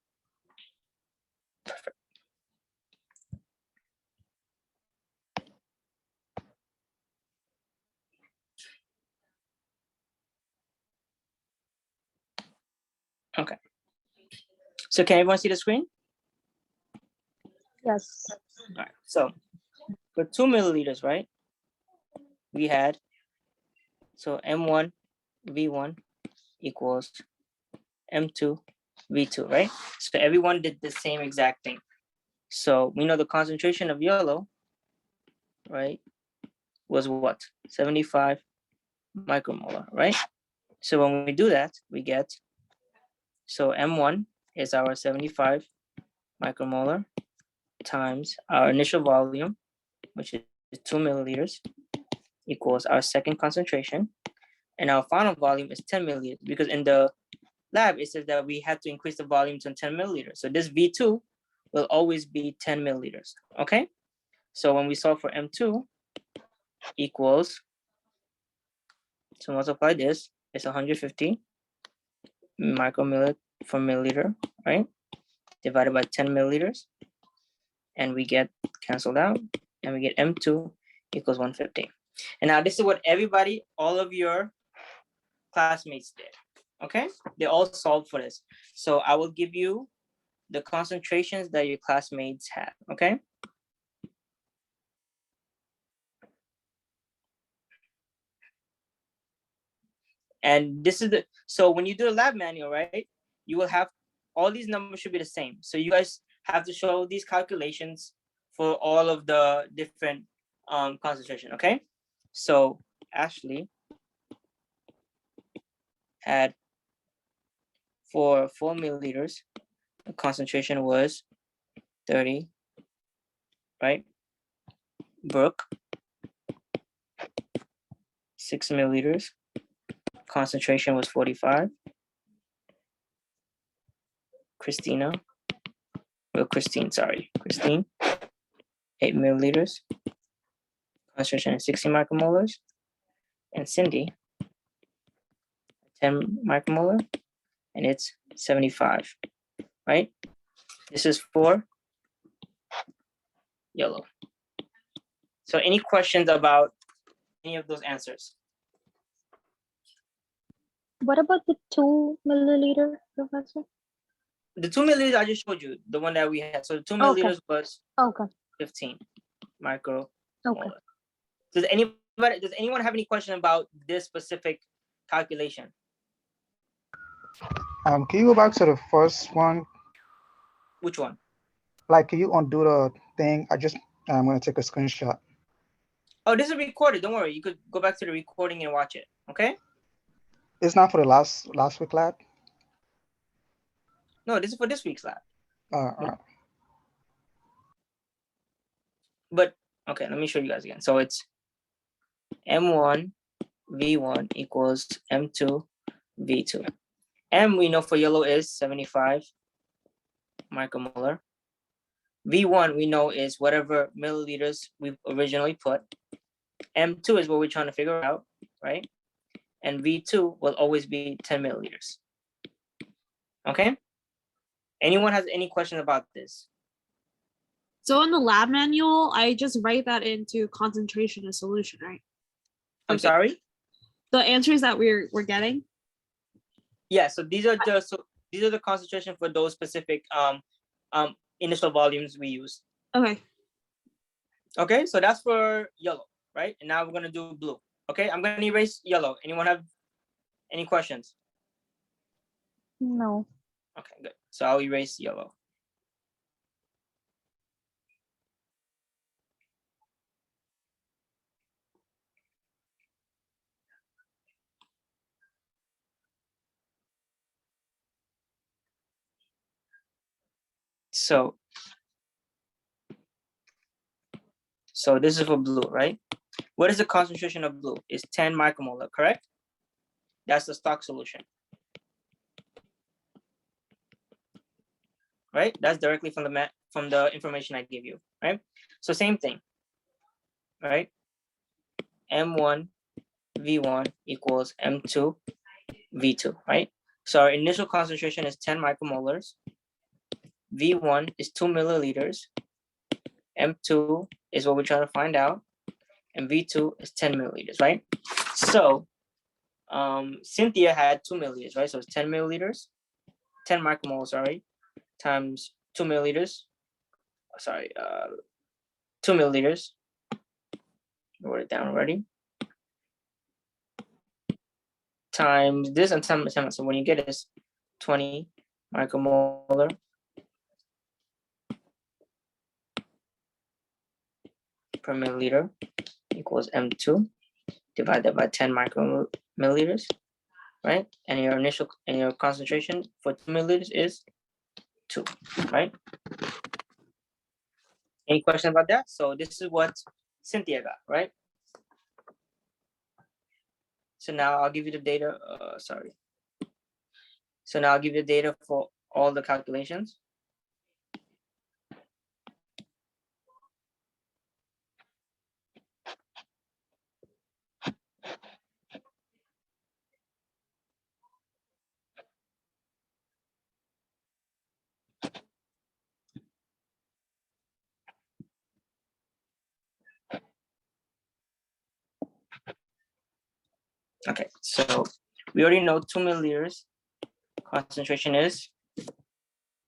Perfect. Okay. So can everyone see the screen? Yes. All right. So for 2 milliliters, right? We had, so M1 V1 equals M2 V2, right? So everyone did the same exact thing. So we know the concentration of yellow, right, was what? 75 micromolar, right? So when we do that, we get, so M1 is our 75 micromolar times our initial volume, which is 2 milliliters, equals our second concentration. And our final volume is 10 milliliters, because in the lab, it says that we have to increase the volume to 10 milliliters. So this V2 will always be 10 milliliters, okay? So when we solve for M2 equals, to multiply this, it's 150 micromilli per milliliter, right? Divided by 10 milliliters. And we get canceled out, and we get M2 equals 150. And now this is what everybody, all of your classmates did, okay? They all solved for this. So I will give you the concentrations that your classmates had, okay? And this is the, so when you do a lab manual, right, you will have, all these numbers should be the same. So you guys have to show these calculations for all of the different concentration, okay? So Ashley had for 4 milliliters, the concentration was 30, right? Brooke, 6 milliliters, concentration was 45. Christine, 8 milliliters, concentration is 60 micromolars. And Cindy, 10 micromolar, and it's 75, right? This is for yellow. So any questions about any of those answers? What about the 2 milliliter, Professor? The 2 milliliters I just showed you, the one that we had. So the 2 milliliters was 15 micromolar. Okay. Does anyone have any question about this specific calculation? Can you go back to the first one? Which one? Like, can you undo the thing? I'm gonna take a screenshot. Oh, this is recorded. Don't worry. You could go back to the recording and watch it. Okay. It's not for the last week lab. No, this is for this week's lab. Right. But okay, let me show you guys again. So it's M1 V1 equals M2 V2. M we know for yellow is 75 micromolar. V1 we know is whatever milliliters we originally put. M2 is what we're trying to figure out, right? And V2 will always be 10 milliliters. Okay? Anyone has any question about this? So in the lab manual, I just write that into concentration of solution, right? I'm sorry? The answers that we're getting? Yeah, so these are the concentration for those specific initial volumes we use. Okay. Okay, so that's for yellow, right? And now we're gonna do blue. Okay, I'm gonna erase yellow. Anyone have any questions? No. Okay, good. So I'll erase yellow. So this is for blue, right? What is the concentration of blue? It's 10 micromolar, correct? That's the stock solution. Right? That's directly from the information I give you, right? So same thing, right? M1 V1 equals M2 V2, right? So our initial concentration is 10 micromolars. V1 is 2 milliliters. M2 is what we're trying to find out. And V2 is 10 milliliters, right? So Cynthia had 2 milliliters, right? So it's 10 milliliters, 10 micromoles, sorry, times 2 milliliters. Sorry, 2 milliliters. I wrote it down already. Times this and 10. So when you get this 20 micromolar per milliliter equals M2 divided by 10 micromilliliters, right? And your concentration for 2 milliliters is 2, right? Any question about that? So this is what Cynthia got, right? So now I'll give you the data. So now I'll give you data for all the calculations. Okay, so we already know 2 milliliters concentration is,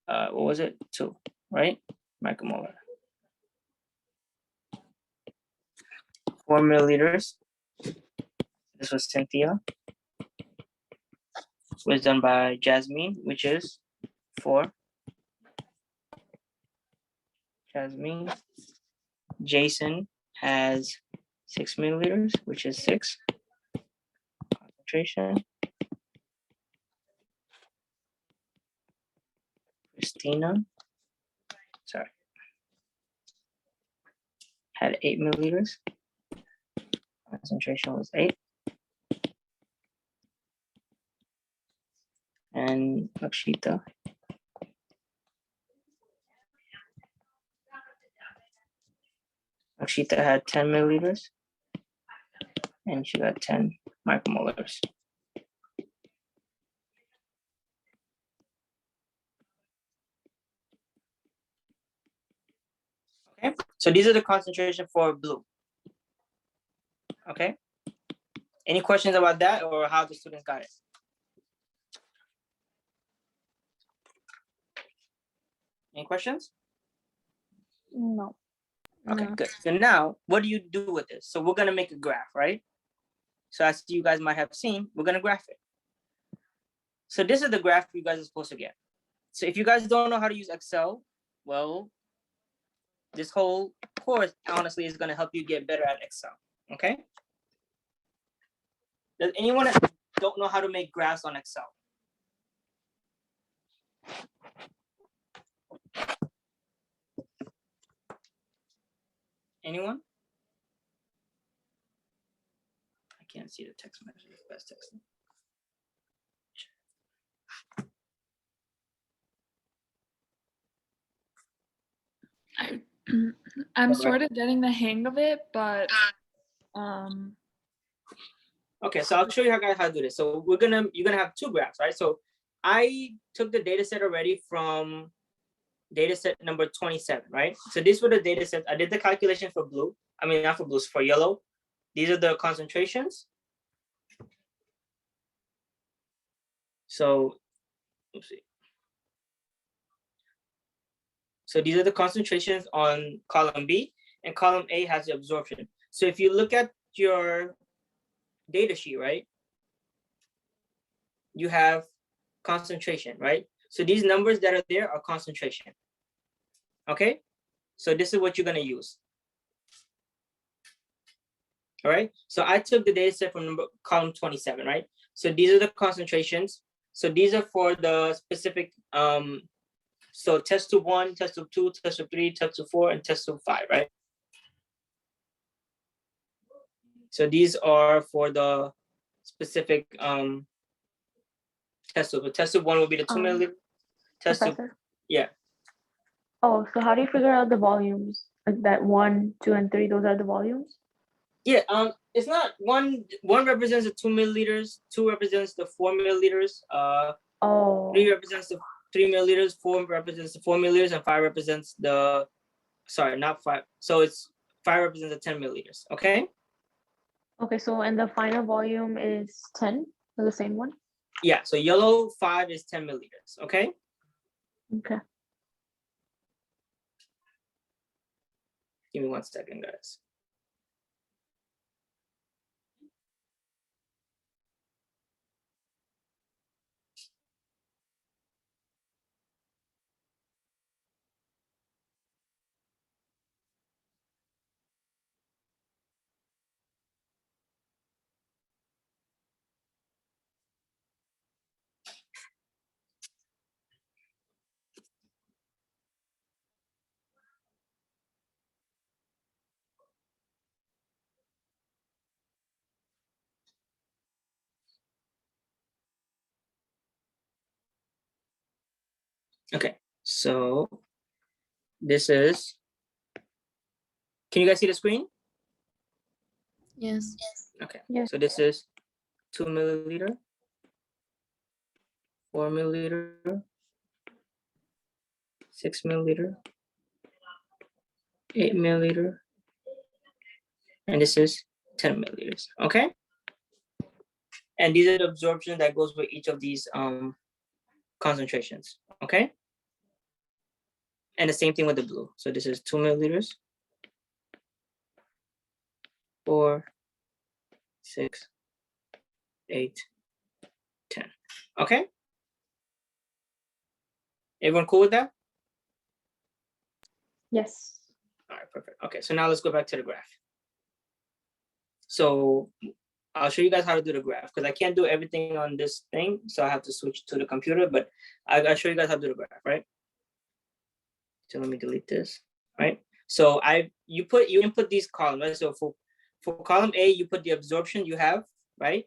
what was it? 2, right? Micromolar. 4 milliliters. This was Cynthia. Was done by Jasmine, which is 4. Jasmine. Jason has 6 milliliters, which is 6. Concentration. Christina, sorry, had 8 milliliters. Concentration was 8. And Lakshita. Lakshita had 10 milliliters. And she got 10 micromolars. Okay, so these are the concentration for blue. Okay, any questions about that or how the students got it? Any questions? No. Okay, good. So now what do you do with this? So we're gonna make a graph, right? So as you guys might have seen, we're gonna graph it. So this is the graph you guys are supposed to get. So if you guys don't know how to use Excel, well, this whole course honestly is gonna help you get better at Excel, okay? Does anyone don't know how to make graphs on Excel? Anyone? I can't see the text message. Best text. I'm sort of getting the hang of it, but okay, so I'll show you how to do this. So you're gonna have 2 graphs, right? So I took the data set already from data set number 27, right? So these were the data sets. I did the calculation for blue. I mean, not for blue, for yellow. These are the concentrations. So, let's see. So these are the concentrations on column B, and column A has the absorption. So if you look at your data sheet, right, you have concentration, right? So these numbers that are there are concentration. Okay, so this is what you're gonna use. All right, so I took the data set from column 27, right? So these are the concentrations. So these are for the specific, so test tube 1, test tube 2, test tube 3, test tube 4, and test tube 5, right? So these are for the specific test tube. Test tube 1 will be the 2 milliliter. Test tube, yeah. Oh, so how do you figure out the volumes? Like that 1, 2, and 3, those are the volumes? Yeah, it's not one represents the 2 milliliters, 2 represents the 4 milliliters, 3 represents the 3 milliliters, 4 represents the 4 milliliters, and 5 represents the, sorry, not 5. So it's 5 represents the 10 milliliters, okay? Okay, so and the final volume is 10, the same one? Yeah, so yellow 5 is 10 milliliters, okay? Okay. Give me 1 second, guys. Okay, so this is, can you guys see the screen? Yes. Okay, Yes. so this is 2 milliliter, 4 milliliter, 6 milliliter, 8 milliliter, and this is 10 milliliters, okay? And these are the absorption that goes with each of these concentrations, okay? And the same thing with the blue. So this is 2 milliliters, 4, 6, 8, 10, okay? Everyone cool with that? Yes. All right, perfect. Okay, so now let's go back to the graph. So I'll show you guys how to do the graph because I can't do everything on this thing. So I have to switch to the computer, but I'll show you guys how to do the graph, right? So let me delete this, right? So you input these columns, right? So for column A, you put the absorption you have, right?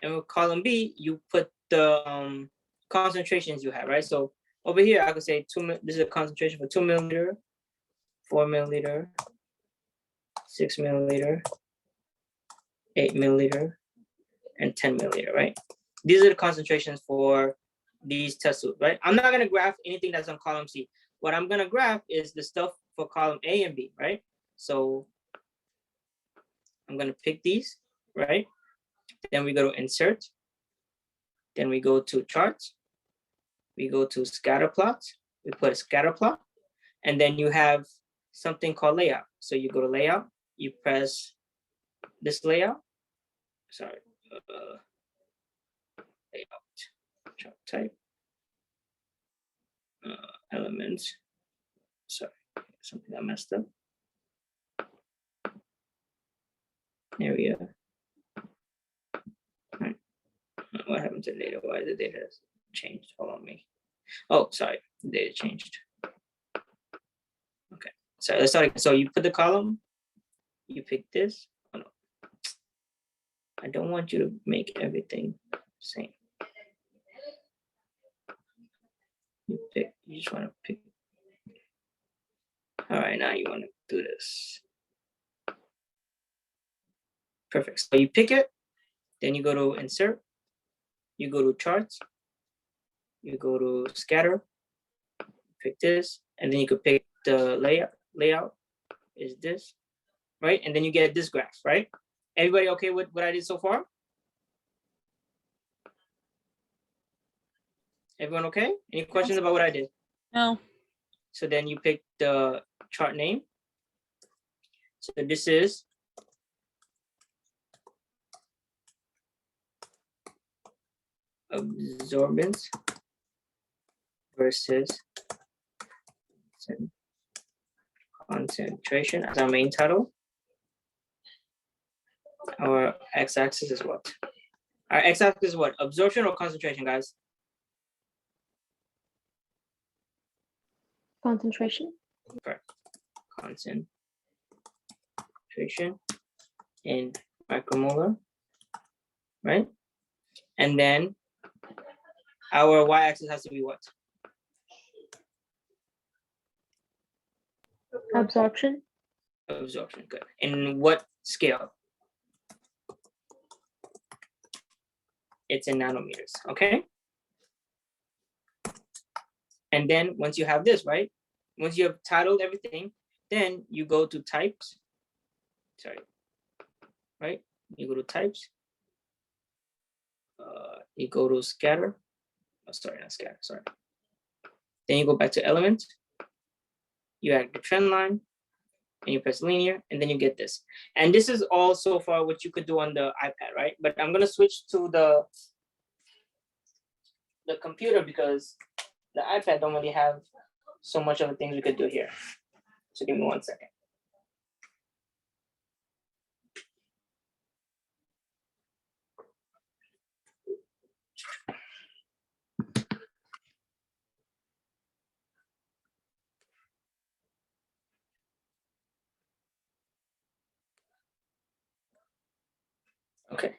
And with column B, you put the concentrations you have, right? So over here, I could say this is a concentration for 2 milliliter, 4 milliliter, 6 milliliter, 8 milliliter, and 10 milliliter, right? These are the concentrations for these test tubes, right? I'm not gonna graph anything that's on column C. What I'm gonna graph is the stuff for column A and B, right? So I'm gonna pick these, right? Then we go to insert. Then we go to charts. We go to scatter plots. We put a scatter plot. And then you have something called layout. So you go to layout, you press this layout. Sorry, layout, chart type, elements. Sorry, something I messed up. Area. Right. What happened to data? Why the data has changed? Hold on me. Oh, sorry, the data changed. Okay, so let's start. So you put the column, you pick this. Oh, no. I don't want you to make everything the same. You just want to pick. All right, now you want to do this. Perfect. So you pick it, then you go to insert, you go to charts, you go to scatter, pick this, and then you could pick the layout is this, right? And then you get this graph, right? Everybody okay with what I did so far? Everyone okay? Any questions about what I did? No. So then you pick the chart name. So this is absorbance versus concentration as our main title. Our x-axis is what? Our x-axis is what? Absorption or concentration, guys? Concentration. Correct. Concentration in micromolar, right? And then our y-axis has to be what? Absorption. Absorption, good. In what scale? It's in nanometers, okay? And then once you have this, right? Once you have titled everything, then you go to types, sorry, right? You go to types, you go to scatter, oh, sorry, not scatter, sorry. Then you go back to element, you add the trend line, and you press linear, and then you get this. And this is all so far what you could do on the iPad, right? But I'm gonna switch to the computer because the iPad don't really have so much of the things we could do here. So give me 1 second. Okay.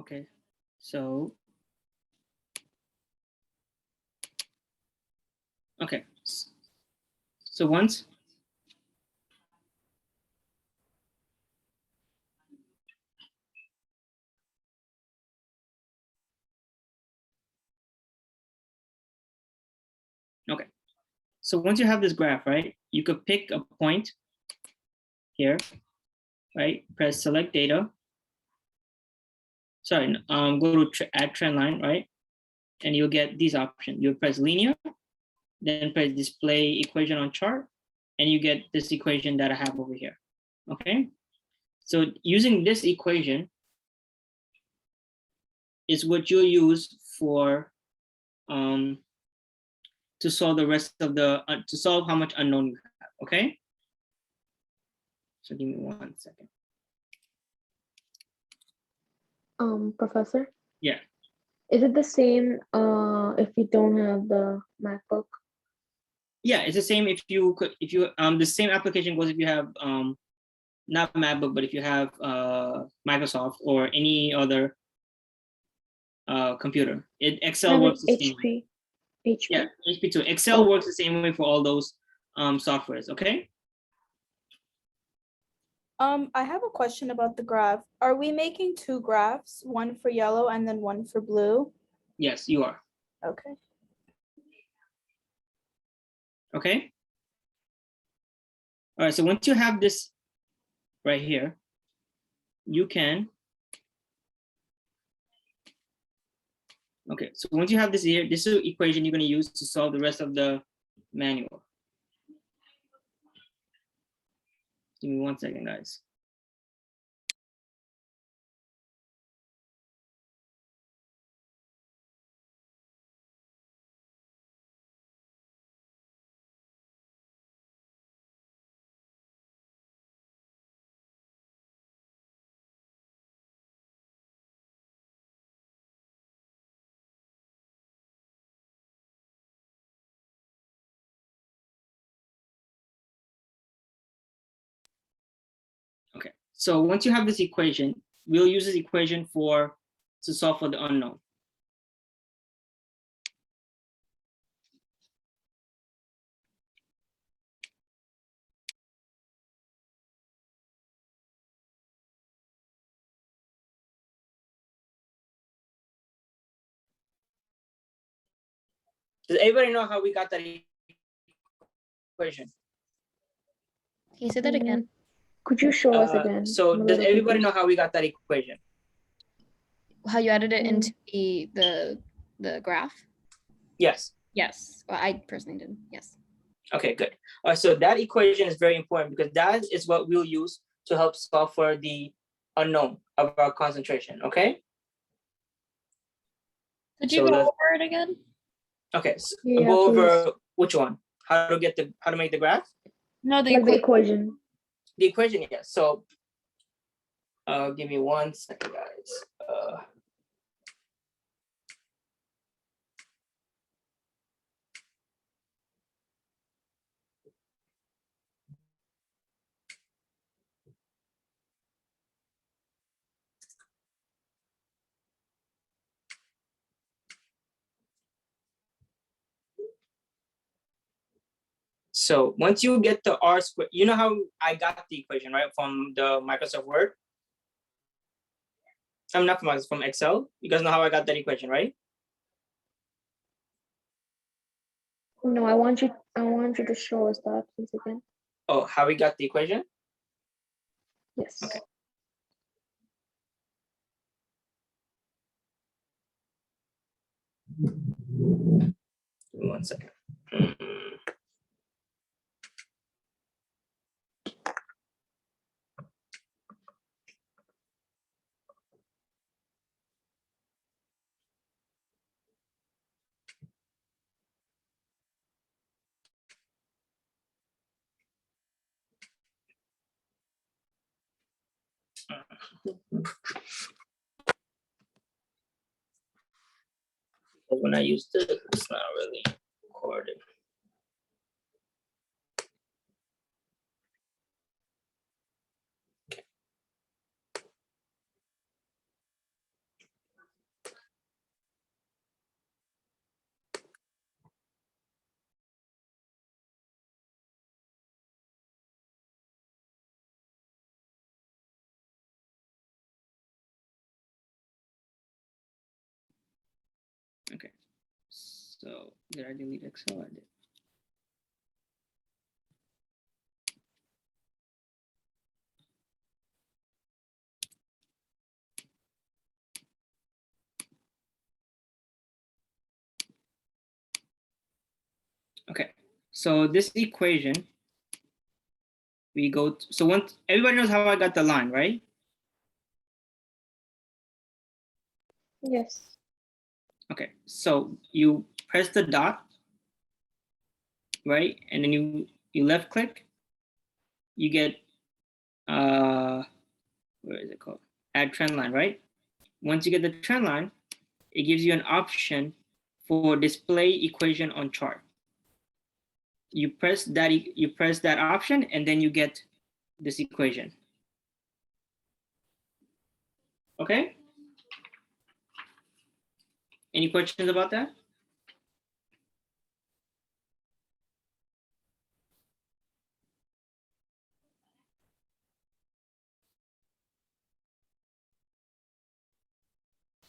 Okay, so okay, so once okay, so once you have this graph, right, you could pick a point here, right? Press select data. Sorry, go to add trend line, right? And you'll get these options. You'll press linear, then press display equation on chart, and you get this equation that I have over here. Okay, so using this equation is what you'll use for to solve the rest of the to solve how much unknown you have. Okay, so give me 1 second. Professor? Yeah. Is it the same if you don't have the MacBook? Yeah, it's the same if you the same application goes if you have not MacBook, but if you have Microsoft or any other computer. Excel works the same way. HP. Yeah, HP too. Excel works the same way for all those softwares, okay? I have a question about the graph. Are we making 2 graphs, one for yellow and then one for blue? Yes, you are. Okay. Okay. All right, so once you have this right here, you can, okay, so once you have this here, this is the equation you're going to use to solve the rest of the manual. Give me 1 second, guys. Okay, so once you have this equation, we'll use this equation to solve for the unknown. Does everybody know how we got that equation? Can you say that again? Could you show us again? So does everybody know how we got that equation? How you added it into the graph? Yes. Yes. Well, I personally didn't. Yes. Okay, good. All right, so that equation is very important because that is what we'll use to help solve for the unknown of our concentration, okay? Could you go over it again? Okay, so go over which one? How to make the graph? No, the equation. The equation, yeah. So give me 1 second, guys. So once you get the R squared, you know how I got the equation, right? From the Microsoft Word? I'm not from Excel. You guys know how I got that equation, right? No, I want you to show us that once again. Oh, how we got the equation? Yes. Okay. Give me 1 second. When I use this, it's not really recorded. So did I delete Excel? I did. Okay, so this equation, we go to, so once everybody knows how I got the line, right? Yes. Okay, so you press the dot, right? And then you left click, you get, where is it called? Add trend line, right? Once you get the trend line, it gives you an option for display equation on chart. You press that option, and then you get this equation. Okay? Any questions about that?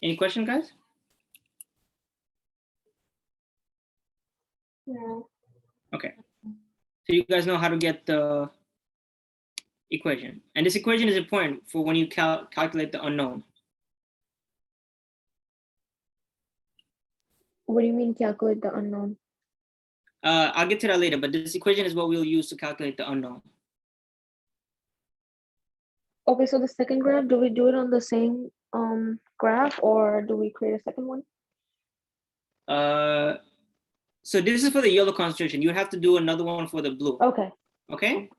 Any questions, guys? No. Okay. So you guys know how to get the equation. And this equation is important for when you calculate the unknown. What do you mean calculate the unknown? I'll get to that later, but this equation is what we'll use to calculate the unknown. Okay, so the second graph, do we do it on the same graph or do we create a second one? So this is for the yellow concentration. You have to do another one for the blue. Okay. Okay.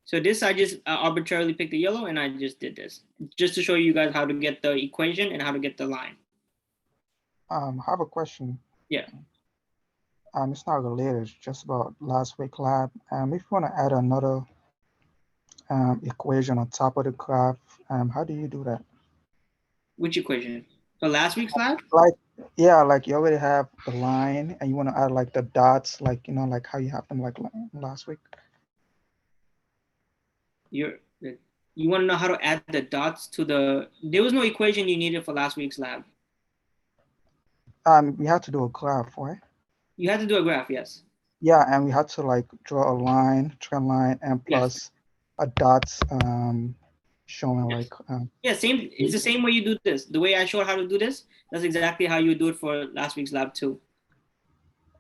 So this, I just arbitrarily picked the yellow and I just did this just to show you guys how to get the equation and how to get the line. I have a question. Yeah. It's not related, it's just about last week lab. If you want to add another equation on top of the graph, how do you do that? Which equation? For last week's lab? Like, yeah, like you already have the line and you want to add like the dots, like, you know, like how you have them like last week. You want to know how to add the dots to there was no equation you needed for last week's lab. We had to do a graph, right? You had to do a graph, yes. Yeah, and we had to like draw a line, trend line, and plus a dot showing like. Yeah, same. It's the same way you do this. The way I showed how to do this, that's exactly how you do it for last week's lab too.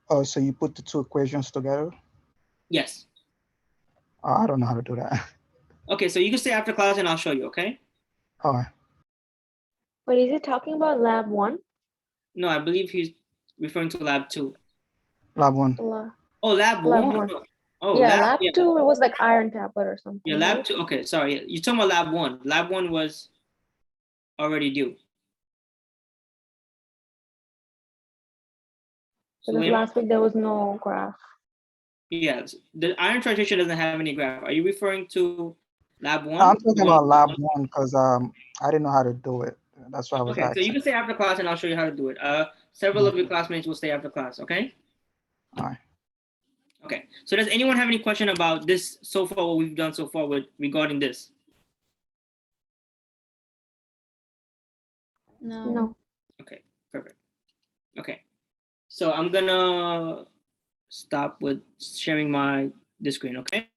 Oh, so you put the two equations together? Yes. I don't know how to do that. Okay, so you can stay after class and I'll show you, okay? All right. But is he talking about lab 1? No, I believe he's referring to lab 2. Lab 1. Oh, lab 1? Oh, yeah, lab 2, it was like iron tablet or something. Yeah, lab 2, okay, sorry. You're talking about lab 1. Lab 1 was already due. So last week there was no graph. Yes, the iron titration doesn't have any graph. Are you referring to lab 1? I'm talking about lab 1 because I didn't know how to do it. That's why I was asking. So you can stay after class and I'll show you how to do it. Several of your classmates will stay after class, okay? All right. Okay, so does anyone have any question about this so far, what we've done so far regarding this? No. Okay, perfect. Okay, so I'm gonna stop with sharing the screen, okay?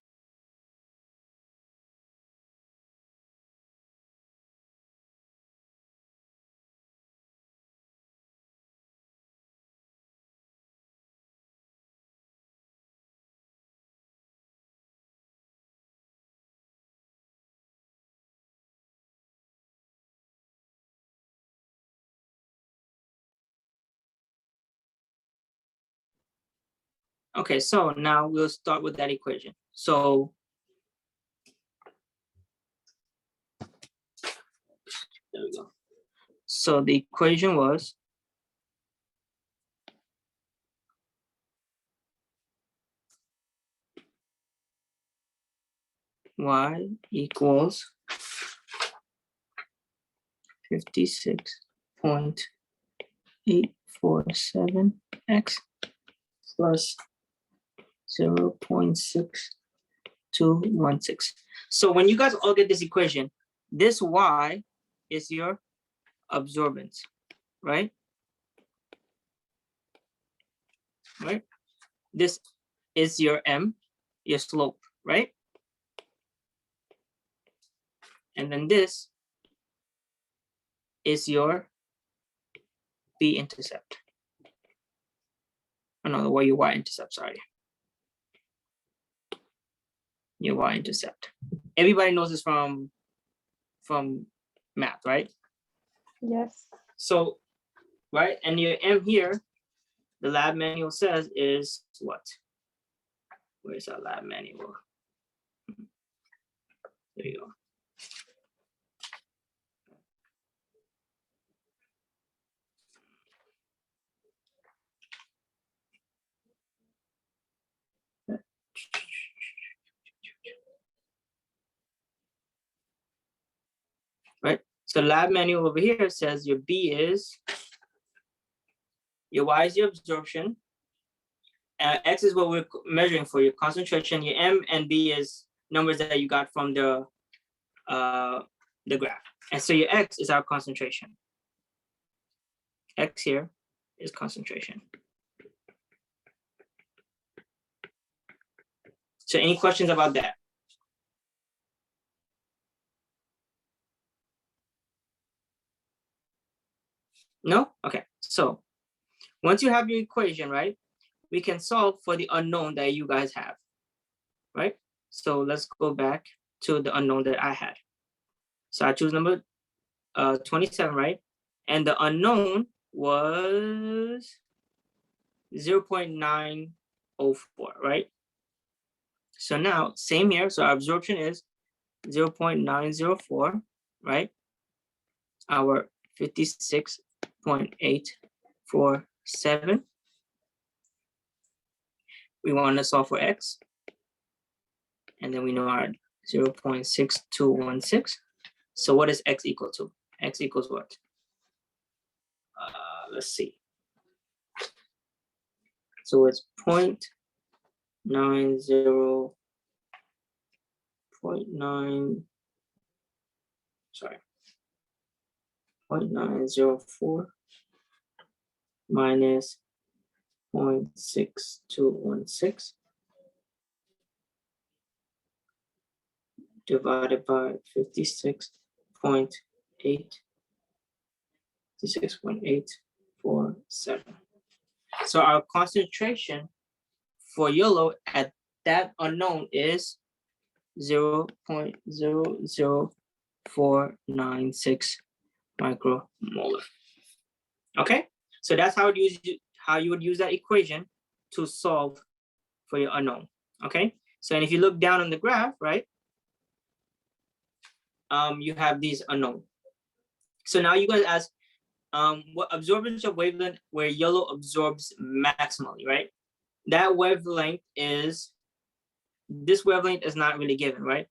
Okay, so now we'll start with that equation. So there we go. So the equation was y equals 56.847x plus 0.6216. So when you guys all get this equation, this y is your absorbance, right? right? This is your M, your slope, right? And then this is your B-intercept. Oh no, your Y-intercept, sorry. Your Y-intercept. Everybody knows this from math, right? Yes. So, right, and your M here, the lab manual says is what? Where's our lab manual? There you go. Right, so lab manual over here says your B is, your Y is your absorption, X is what we're measuring for your concentration, your M and B is numbers that you got from the graph. And so your X is our concentration. X here is concentration. So any questions about that? No? Okay, so once you have your equation, right, we can solve for the unknown that you guys have, right? So let's go back to the unknown that I had. So I choose number 27, right? And the unknown was 0.904, right? So now, same here, so our absorption is 0.904, right? Our 56.847. We want to solve for X. And then we know our 0.6216. So what is X equal to? X equals what? Let's see. So it's 0.90, 0.904 minus 0.6216 divided by 56.847. So our concentration for yellow at that unknown is 0.00496 micromolar. Okay, so that's how you would use that equation to solve for your unknown. Okay, so and if you look down on the graph, right, you have these unknown. So now you guys ask, what absorbance of wavelength where yellow absorbs maximally, right? That wavelength is, this wavelength is not really given, right?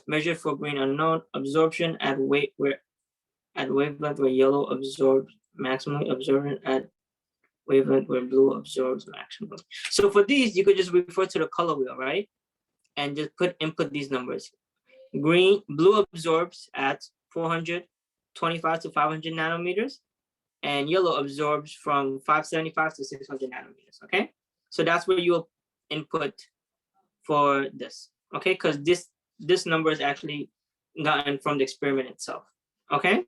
Measured for green unknown, absorption at wavelength where yellow absorbs maximally, absorption at wavelength where blue absorbs maximally. So for these, you could just refer to the color wheel, right? And just input these numbers. Blue absorbs at 425 to 500 nanometers, and yellow absorbs from 575 to 600 nanometers, okay? So that's where you'll input for this, okay? Because this number is actually gotten from the experiment itself, okay?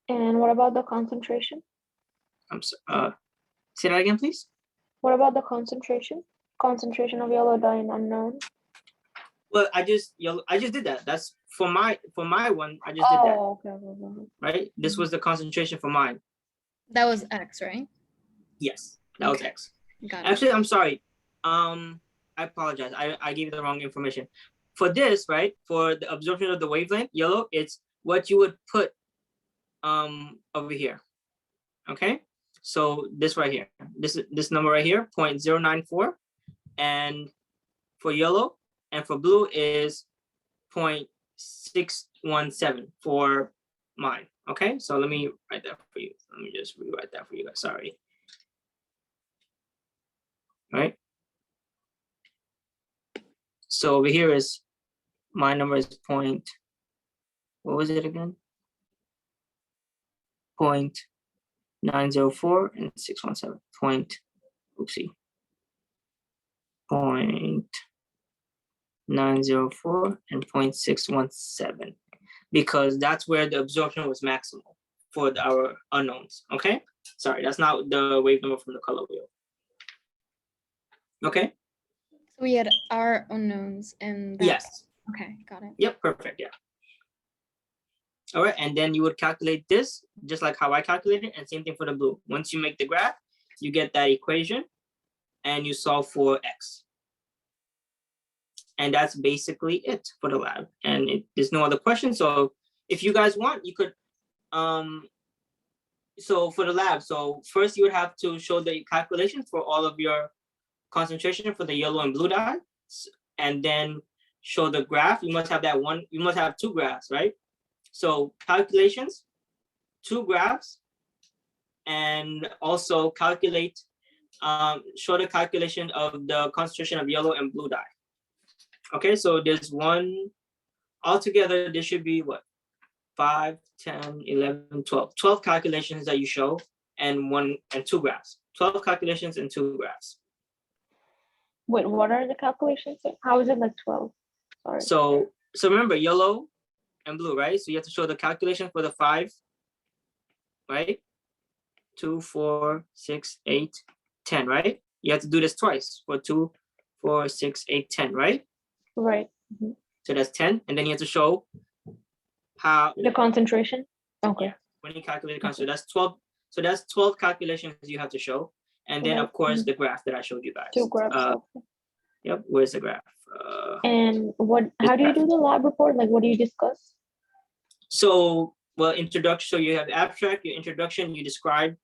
And what about the concentration? Say that again, please. What about the concentration? Concentration of yellow dye in unknown. Well, I just did that. That's for my one. I just did that. Okay. Right. This was the concentration for mine. That was X, right? Yes, that was X. Got it. Actually, I'm sorry. I apologize. I gave you the wrong information. For this, right, for the absorption of the wavelength, yellow, it's what you would put over here. Okay. So this right here, this number right here, 0.094, and for yellow, and for blue is 0.617 for mine. Okay, so let me write that for you. Let me just rewrite that for you guys. Sorry. Right. So over here is my number is what was it again? 0.904 and 617 point, oopsie, 0.904 and 0.617, because that's where the absorption was maximal for our unknowns. Okay, sorry, that's not the wave number from the color wheel. Okay. So we had our unknowns and that. Yes. Okay, got it. Yep, perfect. Yeah. All right, and then you would calculate this just like how I calculated, and same thing for the blue. Once you make the graph, you get that equation and you solve for X. And that's basically it for the lab. And there's no other questions. So if you guys want, you could, so for the lab, so first you would have to show the calculations for all of your concentration for the yellow and blue dye, and then show the graph. You must have that one, you must have two graphs, right? So calculations, two graphs, and also calculate, show the calculation of the concentration of yellow and blue dye. Okay, so there's one, altogether there should be what? 5, 10, 11, 12. 12 calculations that you show, and two graphs. 12 calculations and two graphs. Wait, what are the calculations? How is it like 12? Sorry. So remember, yellow and blue, right? So you have to show the calculation for the 5, right? 2, 4, 6, 8, 10, right? You have to do this twice for 2, 4, 6, 8, 10, right? Right. Mm-hmm. So that's 10, and then you have to show how the concentration. Okay. Yeah, when you calculate the concentration, that's 12. So that's 12 calculations you have to show, and then of course the graph that I showed you guys. Two graphs. Okay. Yep. Where's the graph? And what? How do you do the lab report? Like, what do you discuss? So, well, introduction. So you have abstract, your introduction. You describe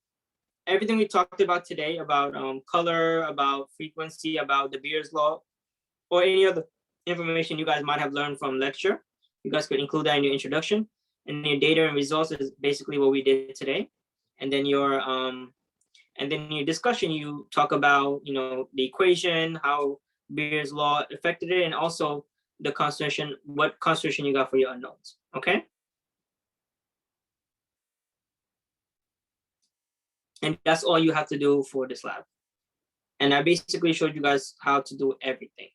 everything we talked about today about color, about frequency, about the Beer's law, or any other information you guys might have learned from lecture. You guys could include that in your introduction, and your data and results is basically what we did today. And then your discussion, you talk about, you know, the equation, how Beer's law affected it, and also the concentration, what concentration you got for your unknowns. Okay. And that's all you have to do for this lab. And I basically showed you guys how to do everything.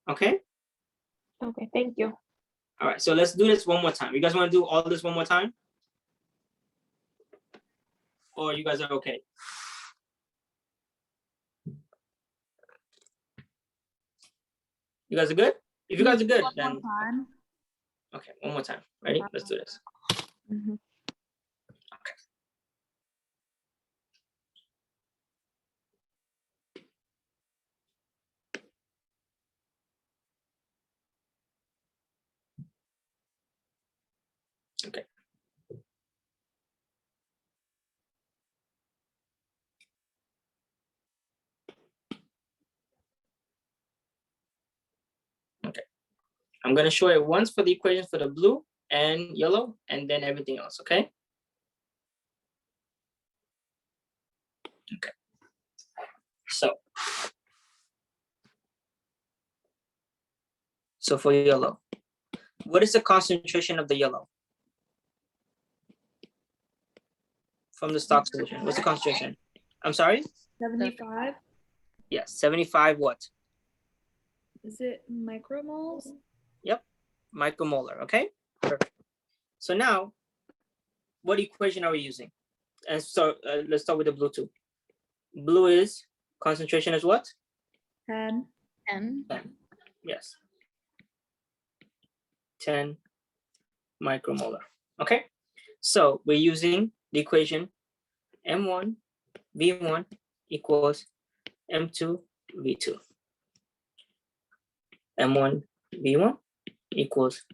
Okay. Okay, thank you. All right, so let's do this one more time. You guys want to do all this one more time? Or you guys are okay? You guys are good? If you guys are good, then okay, one more time. Ready? Let's do this. Mm-hmm. Okay. Okay. I'm going to show it once for the equations for the blue and yellow, and then everything else, okay? Okay. So for yellow, what is the concentration of the yellow? From the stock solution, what's the concentration? I'm sorry? 75. Yes, 75 what? Is it micromoles? Yep, micromolar, okay? Perfect. So now, what equation are we using? And so let's start with the blue too. Blue is, concentration is what? 10. 10. 10, yes. 10 micromolar, okay? So we're using the equation M1 V1 equals M2 V2. M1 V1 equals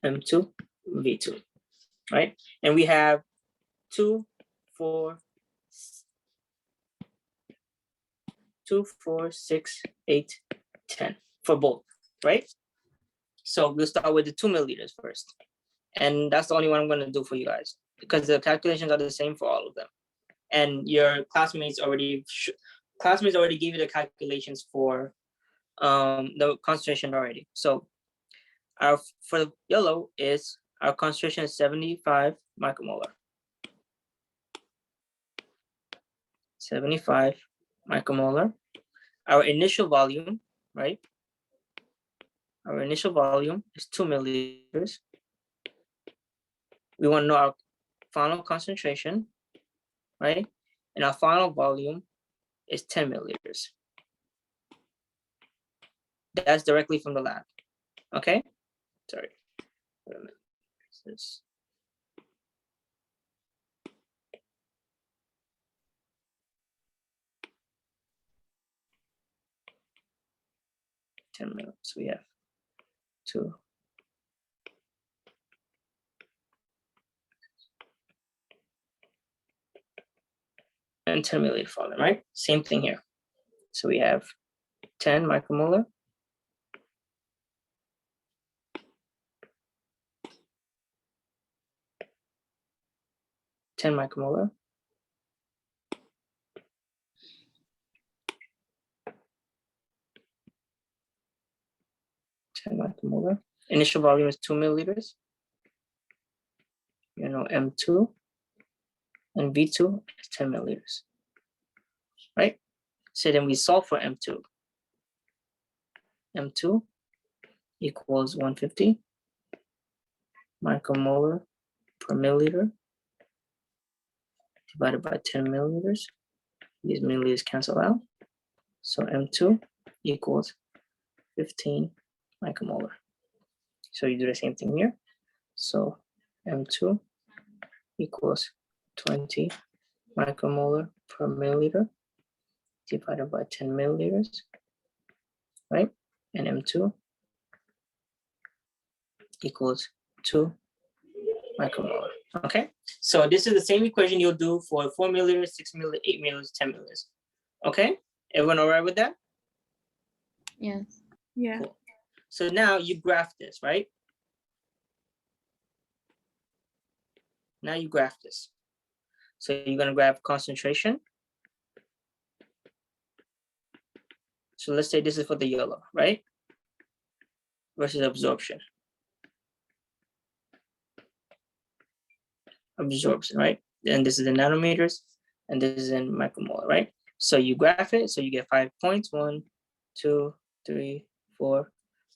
M2 V2, right? And we have 2, 4, 6, 8, 10 for both, right? So we'll start with the 2 milliliters first. And that's the only one I'm going to do for you guys, because the calculations are the same for all of them. And your classmates already gave you the calculations for the concentration already. So our for the yellow is Our concentration is 75 micromolar. 75 micromolar. Our initial volume, right? Our initial volume is 2 milliliters. We want to know our final concentration, right? And our final volume is 10 milliliters. That's directly from the lab, okay? Sorry. Wait a minute. This. $10 million. So we have 2. And 10 milliliter volume, right? Same thing here. So we have 10 micromolar. Micromolar. 10 micromolar. Initial volume is 2 milliliters. You know, M2 and V2 is 10 milliliters, right? So then we solve for M2. M2 equals 150 micromolar per milliliter divided by 10 milliliters. These milliliters cancel out. So M2 equals 15 micromolar. So you do the same thing here. So M2 equals 20 micromolar per milliliter divided by 10 milliliters, right? And M2 equals 2 micromolar, okay? So this is the same equation you'll do for 4 milliliters, 6 milliliters, 8 milliliters, 10 milliliters, okay? Everyone all right with that? Yes. Yeah. Cool. So now you graph this, right? Now you graph this. So you're gonna graph concentration. So let's say this is for the yellow, right? Versus absorption. Absorption, right? And this is in nanometers, and this is in micromolar, right? So you graph it, so you get 5 points, 1, 2, 3, 4,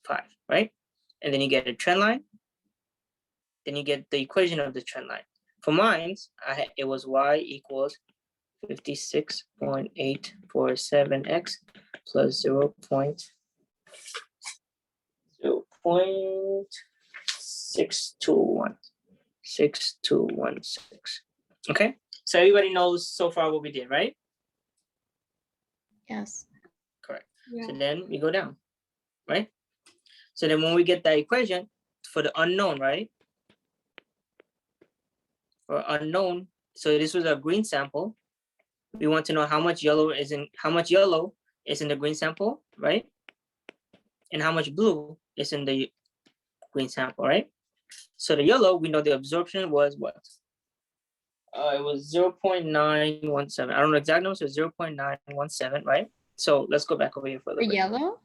5, right? And then you get a trend line. Then you get the equation of the trend line. For mine, it was y equals 56.847x plus 0.6216. Okay, so everybody knows so far what we did, right? Yes. Correct. Yeah. So then we go down, right? So then when we get that equation for the unknown, right? For unknown, so this was a green sample. We want to know how much yellow is in the green sample, right? And how much blue is in the green sample, right? So the yellow, we know the absorption was what? It was 0.917. I don't know the exact number, so 0.917, right? So let's go back over here for a little bit. Yellow?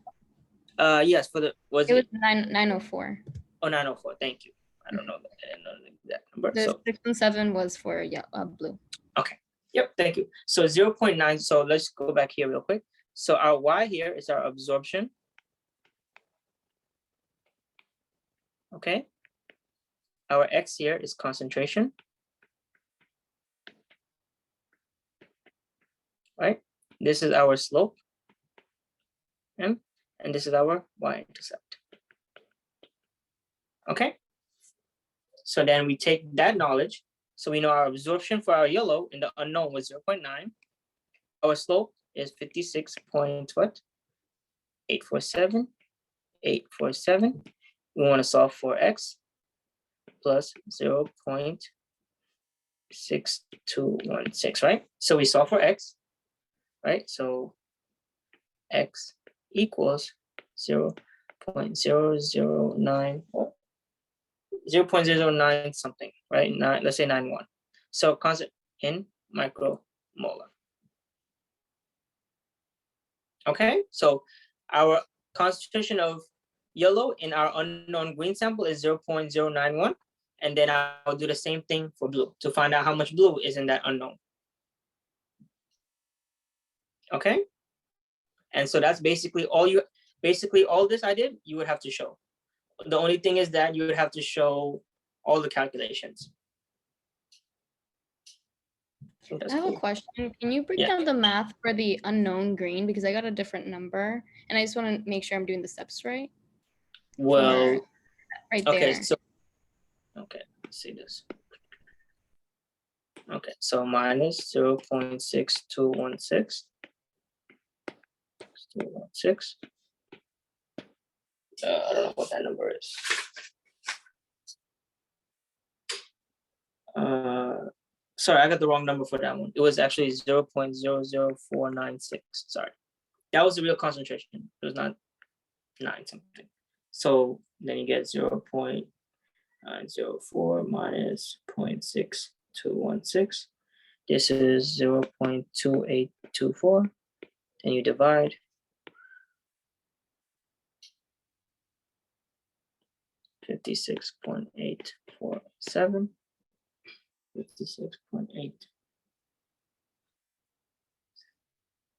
Yes, for the It was 904. Oh, 904. Thank you. I don't know the exact number. The So 6 and 7 was for blue. okay. Yep. Thank you. So 0.9. So let's go back here real quick. So our Y here is our absorption. Okay. Our X here is concentration. Right. This is our slope. And this is our y-intercept. Okay. So then we take that knowledge. So we know our absorption for our yellow in the unknown was 0.9. Our slope is 56.847. We want to solve for x plus 0.6216, right? So we solve for x, right? So x equals 0.009 something, right? Let's say 91. So constant in micromolar. Okay, so our concentration of yellow in our unknown green sample is 0.091. and then I'll do the same thing for blue to find out how much blue is in that unknown. Okay? And so that's basically all all this I did, you would have to show. The only thing is that you would have to show all the calculations. I have a question. Can you break down the math for the unknown green? Because I got a different number and I just want to make sure I'm doing the steps right. Well, right okay, there. so, okay, let's see this. Okay, so minus 0.6216. 216. I don't know what that number is. Sorry, I got the wrong number for that one. It was actually 0.00496. Sorry, that was the real concentration. It was not 9 something. So then you get 0.904 minus 0.6216. This is 0.2824. Then you divide. 56.847. 56.8.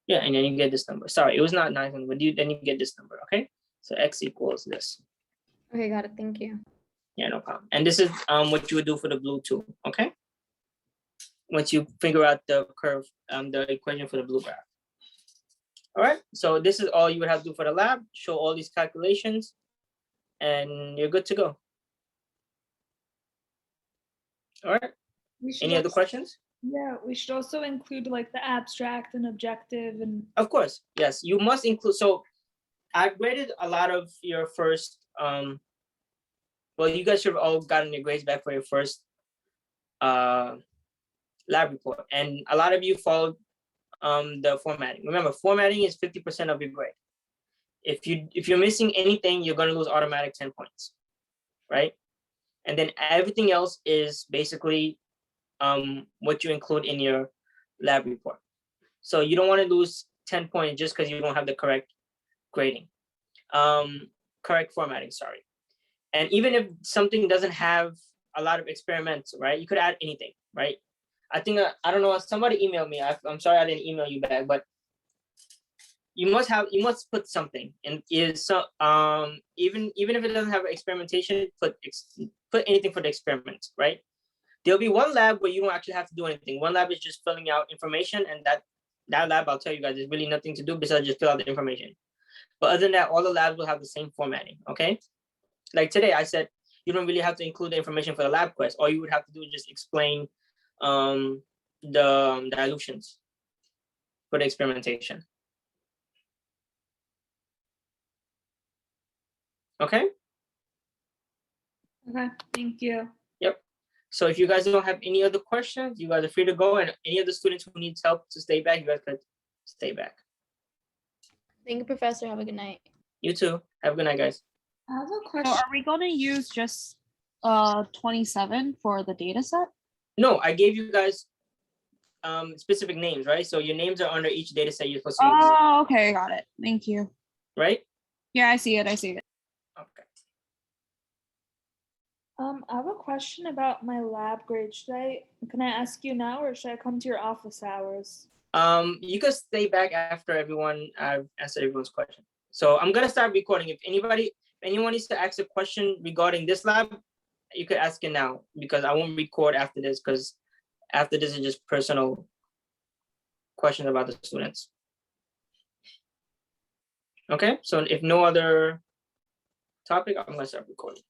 Yeah, and then you get this number. Sorry, it was not 900, but then you get this number, okay? So x equals this. Okay, got it. Thank you. Yeah, no problem. And this is what you would do for the blue too, okay? Once you figure out the curve, the equation for the blue graph. All right, so this is all you would have to do for the lab, show all these calculations, and you're good to go. All right, any other questions? Yeah, we should also include like the abstract and objective and. Of course, yes, you must include. So I've graded a lot of your first, well, you guys should have all gotten your grades back for your first lab report. And a lot of you followed the formatting. Remember, formatting is 50% of your grade. If you're missing anything, you're gonna lose automatic 10 points, right? And then everything else is basically what you include in your lab report. So you don't want to lose 10 points just because you don't have the correct grading, correct formatting, sorry. And even if something doesn't have a lot of experiments, right? You could add anything, right? I think, I don't know, somebody emailed me. I'm sorry I didn't email you back, but you must put something. And is so even if it doesn't have experimentation, put anything for the experiment, right? There'll be one lab where you don't actually have to do anything. One lab is just filling out information, and that lab, I'll tell you guys, there's really nothing to do besides just fill out the information. But other than that, all the labs will have the same formatting, okay? Like today, I said, you don't really have to include the information for the lab quest. All you would have to do is just explain the dilutions for the experimentation. Okay? Okay, thank you. Yep. So if you guys don't have any other questions, you guys are free to go. And any of the students who needs help to stay back, you guys could stay back. Thank you, Professor. Have a good night. You too. Have a good night, guys. I have a question. So are we going to use just 27 for the data set? No, I gave you guys specific names, right? So your names are under each data set you're supposed to use. Oh, okay, got it. Thank you. Right? Yeah, I see it. I see it. Okay. I have a question about my lab grade. Can I ask you now, or should I come to your office hours? You can stay back after I've answered everyone's question. So I'm gonna start recording. If anyone needs to ask a question regarding this lab, you could ask it now, because I won't record after this, because after this is just personal questions about the students. Okay, so if no other topic, I'm gonna start recording.